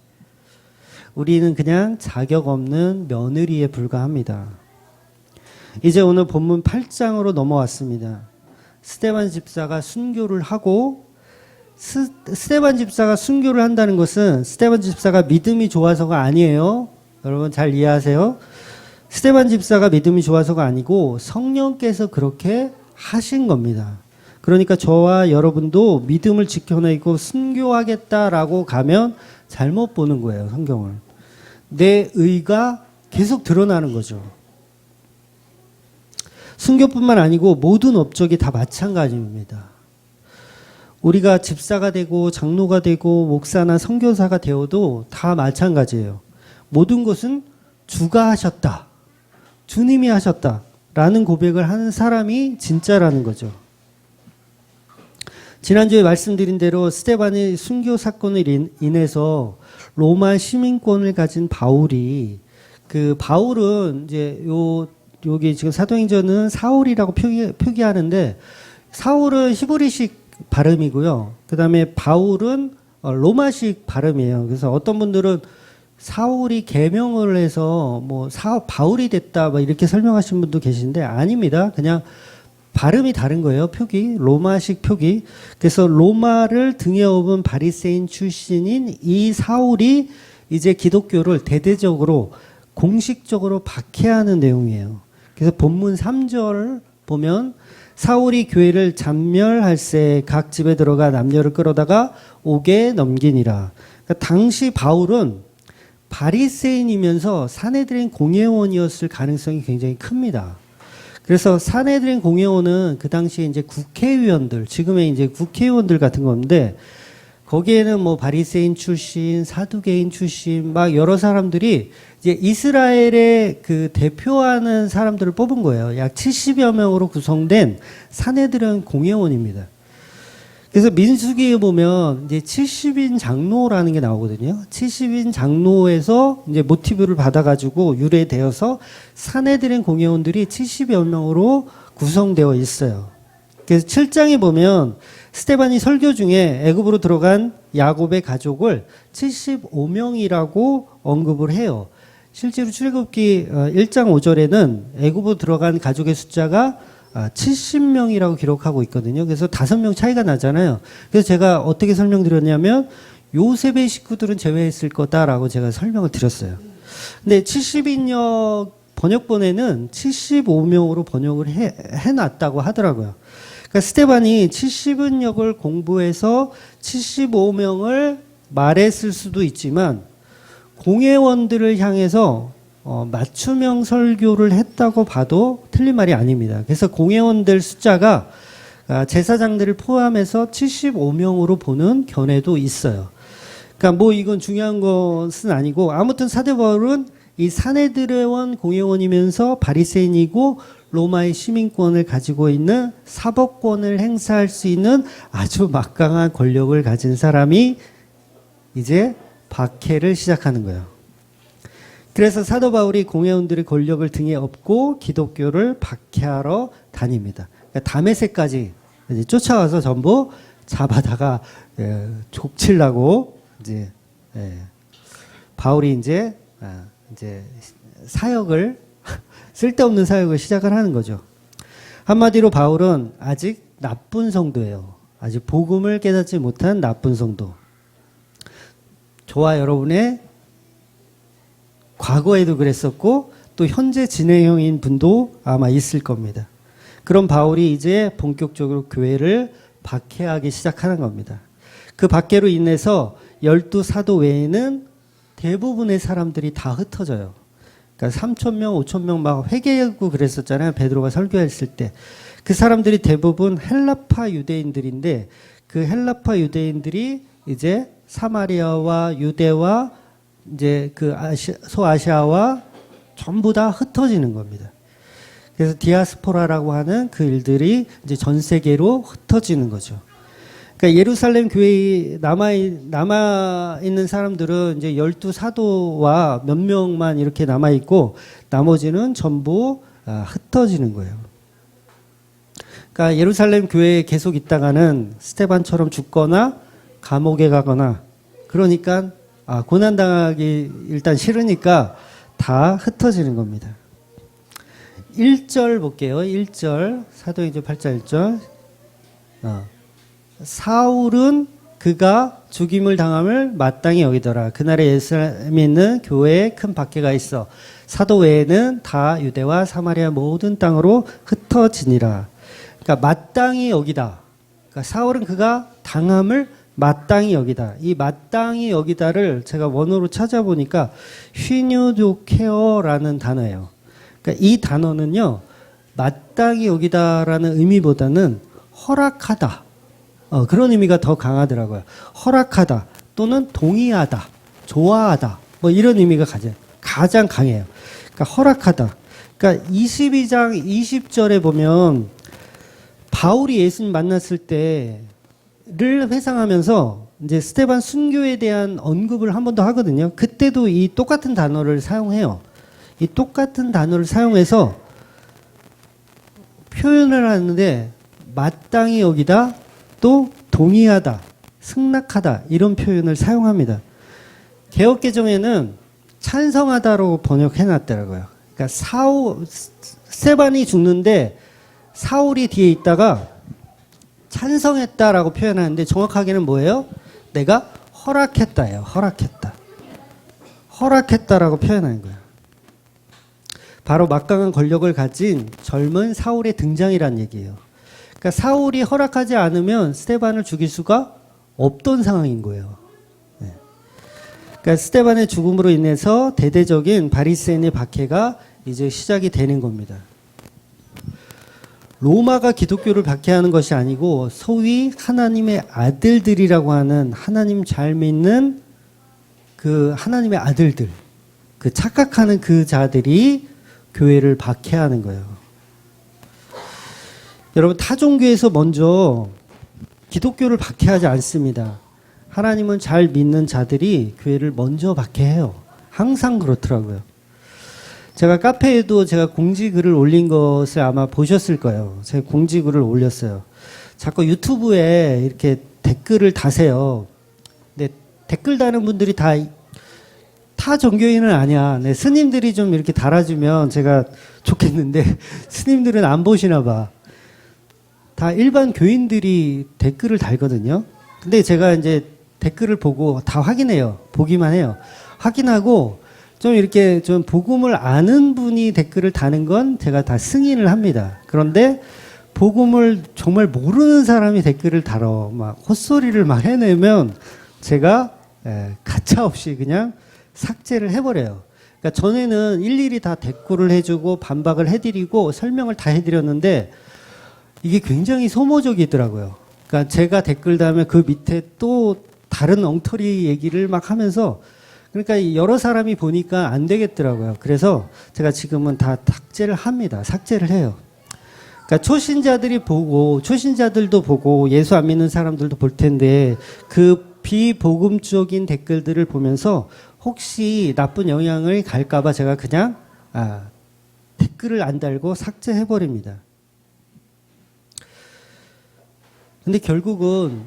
우리는 그냥 자격 없는 며느리에 불과합니다. 이제 오늘 본문 8장으로 넘어왔습니다. 스데반 집사가 순교를 하고 스데반 집사가 순교를 한다는 것은 스데반 집사가 믿음이 좋아서가 아니에요. 여러분 잘 이해하세요? 스데반 집사가 믿음이 좋아서가 아니고 성령께서 그렇게 하신 겁니다. 그러니까 저와 여러분도 믿음을 지켜내고 순교하겠다라고 가면 잘못 보는 거예요. 성경을. 내 의가 계속 드러나는 거죠. 순교뿐만 아니고 모든 업적이 다 마찬가지입니다. 우리가 집사가 되고 장로가 되고 목사나 선교사가 되어도 다 마찬가지예요. 모든 것은 주가 하셨다. 주님이 하셨다. 라는 고백을 하는 사람이 진짜라는 거죠. 지난주에 말씀드린 대로 스데반의 순교 사건을 인해서 로마 시민권을 가진 바울이 그 바울은 이제 여기 지금 사도행전은 사울이라고 표기하는데 사울은 히브리식 발음이고요. 그다음에 바울은 로마식 발음이에요. 그래서 어떤 분들은 사울이 계명을 해서 뭐 바울이 됐다 뭐 이렇게 설명하신 분도 계신데 아닙니다. 그냥 발음이 다른 거예요. 표기 로마식 표기. 그래서 로마를 등에 업은 바리새인 출신인 이 사울이 이제 기독교를 대대적으로 공식적으로 박해하는 내용이에요. 그래서 본문 3절 보면 사울이 교회를 잔멸할세 각 집에 들어가 남녀를 끌어다가 옥에 넘기니라. 그러니까 당시 바울은 바리새인이면서 사내들인 공회원이었을 가능성이 굉장히 큽니다. 그래서 사내들인 공회원은 그 당시에 이제 국회의원들, 지금의 이제 국회의원들 같은 건데 거기에는 뭐 바리새인 출신, 사두개인 출신 막 여러 사람들이 이제 이스라엘의 그 대표하는 사람들을 뽑은 거예요. 약 70여 명으로 구성된 사내들은 공회원입니다. 그래서 민수기에 보면 이제 70인 장로라는 게 나오거든요. 70인 장로에서 이제 모티브를 받아가지고 유래되어서 사내들인 공회원들이 70여 명으로 구성되어 있어요. 그래서 7장에 보면 스데반이 설교 중에 애굽으로 들어간 야곱의 가족을 75명이라고 언급을 해요. 실제로 출애굽기 1장 5절에는 애굽으로 들어간 가족의 숫자가 70명이라고 기록하고 있거든요. 그래서 5명 차이가 나잖아요. 그래서 제가 어떻게 설명드렸냐면 요셉의 식구들은 제외했을 거다라고 제가 설명을 드렸어요. 근데 70인역 번역본에는 75명으로 번역을 해놨다고 하더라고요. 그러니까 스데반이 70인역을 공부해서 75명을 말했을 수도 있지만 공회원들을 향해서 맞춤형 설교를 했다고 봐도 틀린 말이 아닙니다. 그래서 공회원들 숫자가 제사장들을 포함해서 75명으로 보는 견해도 있어요. 그러니까 뭐 이건 중요한 것은 아니고 아무튼 사도 바울은 이 사내들의원 공회원이면서 바리새인이고 로마의 시민권을 가지고 있는 사법권을 행사할 수 있는 아주 막강한 권력을 가진 사람이 이제 박해를 시작하는 거예요. 그래서 사도 바울이 공회원들의 권력을 등에 업고 기독교를 박해하러 다닙니다. 그러니까 다메섹까지 쫓아와서 전부 잡아다가 족치려고 이제 바울이 이제 사역을 쓸데없는 사역을 시작을 하는 거죠. 한마디로 바울은 아직 나쁜 성도예요. 아직 복음을 깨닫지 못한 나쁜 성도. 저와 여러분의 과거에도 그랬었고 또 현재 진행형인 분도 아마 있을 겁니다. 그럼 바울이 이제 본격적으로 교회를 박해하기 시작하는 겁니다. 그 박해로 인해서 12사도 외에는 대부분의 사람들이 다 흩어져요. 그러니까 3,000명, 5,000명 막 회개하고 그랬었잖아요. 베드로가 설교했을 때. 그 사람들이 대부분 헬라파 유대인들인데 그 헬라파 유대인들이 이제 사마리아와 유대와 이제 그 소아시아와 전부 다 흩어지는 겁니다. 그래서 디아스포라라고 하는 그 일들이 이제 전 세계로 흩어지는 거죠. 그러니까 예루살렘 교회에 남아 있는 사람들은 이제 12사도와 몇 명만 이렇게 남아 있고 나머지는 전부 흩어지는 거예요. 그러니까 예루살렘 교회에 계속 있다가는 스데반처럼 죽거나 감옥에 가거나 그러니까 고난당하기 일단 싫으니까 다 흩어지는 겁니다. 1절 볼게요. 1절 사도행전 8장 1절 사울은 그가 죽임을 당함을 마땅히 여기더라. 그날에 예루살렘에 있는 교회에 큰 박해가 있어 사도 외에는 다 유대와 사마리아 모든 땅으로 흩어지니라. 그러니까 마땅히 여기다. 그러니까 사울은 그가 당함을 마땅히 여기다. 이 마땅히 여기다를 제가 원어로 찾아보니까 휘뉴도케어라는 단어예요. 그러니까 이 단어는요, 마땅히 여기다라는 의미보다는 허락하다, 그런 의미가 더 강하더라고요. 허락하다 또는 동의하다, 좋아하다 뭐 이런 의미가 가장 강해요. 그러니까 허락하다. 그러니까 22장 20절에 보면 바울이 예수님 만났을 때를 회상하면서 이제 스데반 순교에 대한 언급을 한 번 더 하거든요. 그때도 이 똑같은 단어를 사용해요. 이 똑같은 단어를 사용해서 표현을 하는데 마땅히 여기다 또 동의하다, 승낙하다 이런 표현을 사용합니다. 개역개정에는 찬성하다로 번역해놨더라고요. 그러니까 스데반이 죽는데 사울이 뒤에 있다가 찬성했다라고 표현하는데 정확하게는 뭐예요? 내가 허락했다예요. 허락했다. 허락했다라고 표현하는 거예요. 바로 막강한 권력을 가진 젊은 사울의 등장이란 얘기예요. 그러니까 사울이 허락하지 않으면 스데반을 죽일 수가 없던 상황인 거예요. 네. 그러니까 스데반의 죽음으로 인해서 대대적인 바리새인의 박해가 이제 시작이 되는 겁니다. 로마가 기독교를 박해하는 것이 아니고 소위 하나님의 아들들이라고 하는 하나님 잘 믿는 그 하나님의 아들들, 그 착각하는 그 자들이 교회를 박해하는 거예요. 여러분 타종교에서 먼저 기독교를 박해하지 않습니다. 하나님은 잘 믿는 자들이 교회를 먼저 박해해요. 항상 그렇더라고요. 제가 카페에도 제가 공지글을 올린 것을 아마 보셨을 거예요. 제가 공지글을 올렸어요. 자꾸 유튜브에 이렇게 댓글을 다세요. 근데 댓글 다는 분들이 다 종교인은 아니야. 네, 스님들이 좀 이렇게 달아주면 제가 좋겠는데 스님들은 안 보시나 봐. 다 일반 교인들이 댓글을 달거든요. 근데 제가 이제 댓글을 보고 다 확인해요. 보기만 해요. 확인하고 좀 이렇게 좀 복음을 아는 분이 댓글을 다는 건 제가 다 승인을 합니다. 그런데 복음을 정말 모르는 사람이 댓글을 달어 막 헛소리를 막 해내면 제가 가차없이 그냥 삭제를 해버려요. 그러니까 전에는 일일이 다 댓글을 해주고 반박을 해드리고 설명을 다 해드렸는데 이게 굉장히 소모적이더라고요. 그러니까 제가 댓글 달면 그 밑에 또 다른 엉터리 얘기를 막 하면서 그러니까 여러 사람이 보니까 안 되겠더라고요. 그래서 제가 지금은 다 삭제를 합니다. 삭제를 해요. 그러니까 초신자들도 보고 예수 안 믿는 사람들도 볼 텐데 그 비복음적인 댓글들을 보면서 혹시 나쁜 영향을 갈까봐 제가 그냥 댓글을 안 달고 삭제해버립니다. 근데 결국은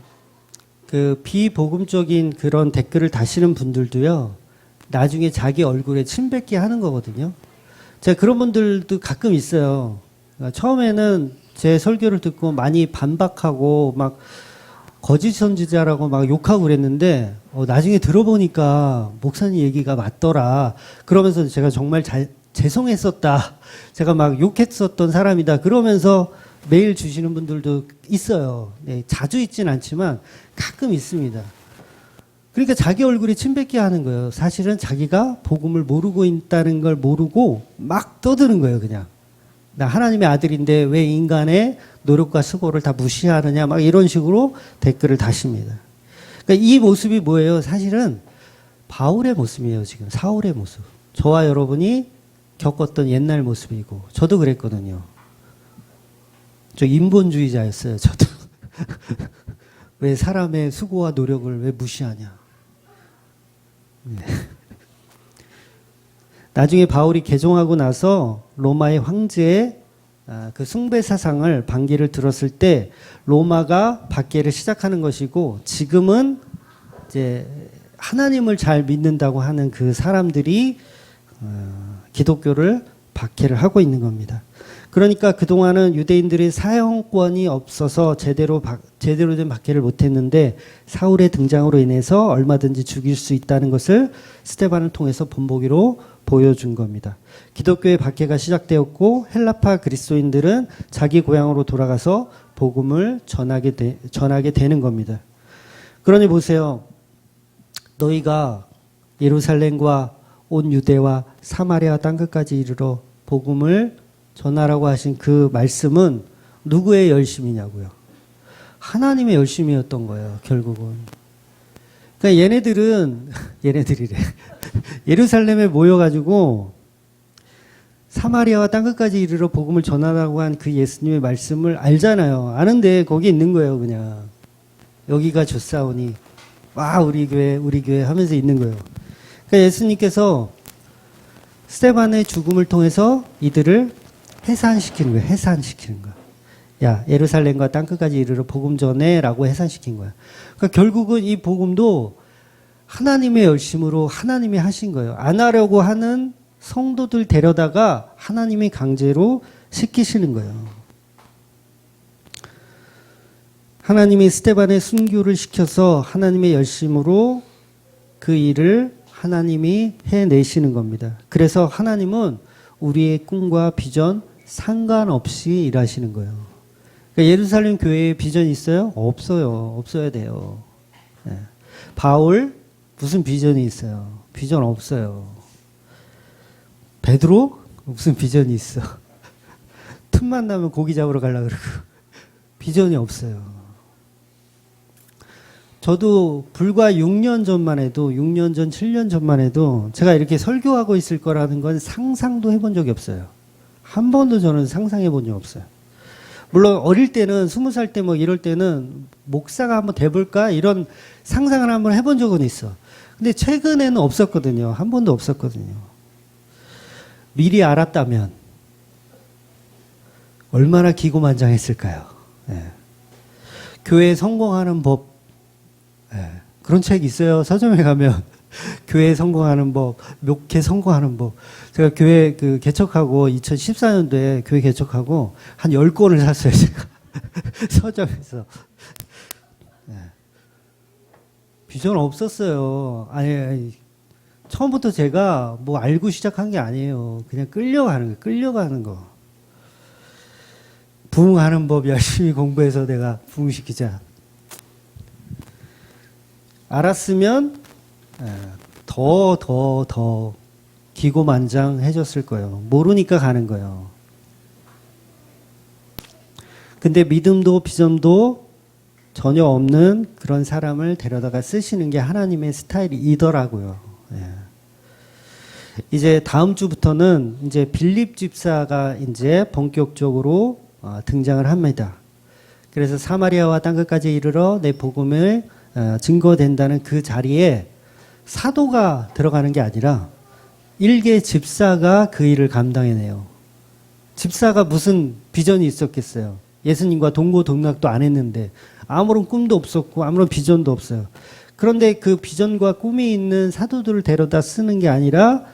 그 비복음적인 그런 댓글을 다시는 분들도요, 나중에 자기 얼굴에 침 뱉게 하는 거거든요. 제가 그런 분들도 가끔 있어요. 그러니까 처음에는 제 설교를 듣고 많이 반박하고 막 거짓 선지자라고 막 욕하고 그랬는데 나중에 들어보니까 목사님 얘기가 맞더라. 그러면서 제가 정말 죄송했었다. 제가 막 욕했었던 사람이다. 그러면서 메일 주시는 분들도 있어요. 네, 자주 있진 않지만 가끔 있습니다. 그러니까 자기 얼굴에 침 뱉게 하는 거예요. 사실은 자기가 복음을 모르고 있다는 걸 모르고 막 떠드는 거예요. 그냥 나 하나님의 아들인데 왜 인간의 노력과 수고를 다 무시하느냐 막 이런 식으로 댓글을 다십니다. 그러니까 이 모습이 뭐예요? 사실은 바울의 모습이에요. 지금 사울의 모습. 저와 여러분이 겪었던 옛날 모습이고 저도 그랬거든요. 저 인본주의자였어요. 저도. 왜 사람의 수고와 노력을 왜 무시하냐. 네. 나중에 바울이 개종하고 나서 로마의 황제의 그 숭배 사상을 반기를 들었을 때 로마가 박해를 시작하는 것이고 지금은 이제 하나님을 잘 믿는다고 하는 그 사람들이 기독교를 박해를 하고 있는 겁니다. 그러니까 그동안은 유대인들이 사형권이 없어서 제대로 된 박해를 못했는데 사울의 등장으로 인해서 얼마든지 죽일 수 있다는 것을 스데반을 통해서 본보기로 보여준 겁니다. 기독교의 박해가 시작되었고 헬라파 그리스도인들은 자기 고향으로 돌아가서 복음을 전하게 되는 겁니다. 그러니 보세요. 너희가 예루살렘과 온 유대와 사마리아 땅끝까지 이르러 복음을 전하라고 하신 그 말씀은 누구의 열심이냐고요? 하나님의 열심이었던 거예요, 결국은. 그러니까 얘네들이래. 예루살렘에 모여가지고 사마리아와 땅끝까지 이르러 복음을 전하라고 한 그 예수님의 말씀을 알잖아요. 아는데 거기 있는 거예요, 그냥. 여기가 좋사오니, 와, 우리 교회 하면서 있는 거예요. 그러니까 예수님께서 스데반의 죽음을 통해서 이들을 해산시키는 거예요. 해산시키는 거야. 야, 예루살렘과 땅끝까지 이르러 복음 전해라고 해산시킨 거야. 그러니까 결국은 이 복음도 하나님의 열심으로 하나님이 하신 거예요. 안 하려고 하는 성도들 데려다가 하나님이 강제로 시키시는 거예요. 하나님이 스데반의 순교를 시켜서 하나님의 열심으로 그 일을 하나님이 해내시는 겁니다. 그래서 하나님은 우리의 꿈과 비전 상관없이 일하시는 거예요. 그러니까 예루살렘 교회에 비전이 있어요? 없어요. 없어야 돼요. 네. 바울 무슨 비전이 있어요? 비전 없어요. 베드로 무슨 비전이 있어? 틈만 나면 고기 잡으러 가려고 그러고 비전이 없어요. 저도 불과 6년 전만 해도 6년 전, 7년 전만 해도 제가 이렇게 설교하고 있을 거라는 건 상상도 해본 적이 없어요. 한 번도 저는 상상해 본 적 없어요. 물론 어릴 때는 20살 때 뭐 이럴 때는 목사가 한번 돼볼까 이런 상상을 한번 해본 적은 있어. 근데 최근에는 없었거든요. 한 번도 없었거든요. 미리 알았다면 얼마나 기고만장했을까요? 네. 교회에 성공하는 법, 네. 그런 책 있어요. 서점에 가면 교회에 성공하는 법, 목회 성공하는 법. 제가 교회 개척하고 2014년도에 교회 개척하고 한 10권을 샀어요. 제가 서점에서. 네. 비전 없었어요. 아니, 처음부터 제가 뭐 알고 시작한 게 아니에요. 그냥 끌려가는 거. 부흥하는 법 열심히 공부해서 내가 부흥시키자. 알았으면 더 기고만장해졌을 거예요. 모르니까 가는 거예요. 근데 믿음도 비전도 전혀 없는 그런 사람을 데려다가 쓰시는 게 하나님의 스타일이더라고요. 예. 이제 다음 주부터는 이제 빌립 집사가 이제 본격적으로 등장을 합니다. 그래서 사마리아와 땅끝까지 이르러 내 복음을 증거된다는 그 자리에 사도가 들어가는 게 아니라 일개 집사가 그 일을 감당해내요. 집사가 무슨 비전이 있었겠어요? 예수님과 동고동락도 안 했는데 아무런 꿈도 없었고 아무런 비전도 없어요. 그런데 그 비전과 꿈이 있는 사도들을 데려다 쓰는 게 아니라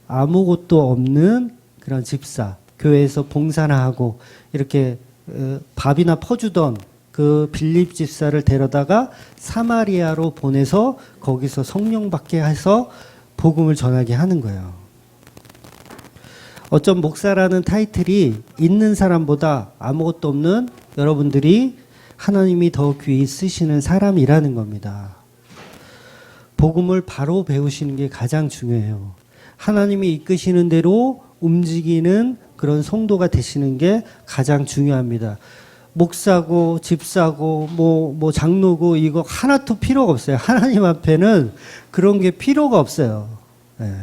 아무것도 없는 그런 집사, 교회에서 봉사나 하고 이렇게 밥이나 퍼주던 그 빌립 집사를 데려다가 사마리아로 보내서 거기서 성령 받게 해서 복음을 전하게 하는 거예요. 어쩜 목사라는 타이틀이 있는 사람보다 아무것도 없는 여러분들이 하나님이 더 귀히 쓰시는 사람이라는 겁니다. 복음을 바로 배우시는 게 가장 중요해요. 하나님이 이끄시는 대로 움직이는 그런 성도가 되시는 게 가장 중요합니다. 목사고 집사고 뭐 장로고 이거 하나도 필요가 없어요. 하나님 앞에는 그런 게 필요가 없어요. 네.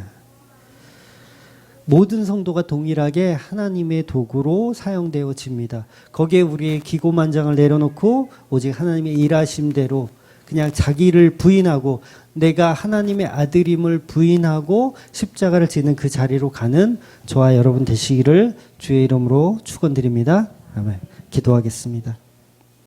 모든 성도가 동일하게 하나님의 도구로 사용되어집니다. 거기에 우리의 기고만장을 내려놓고 오직 하나님의 일하심대로 그냥 자기를 부인하고 내가 하나님의 아들임을 부인하고 십자가를 지는 그 자리로 가는 저와 여러분 되시기를 주의 이름으로 축원드립니다. 아멘. 기도하겠습니다.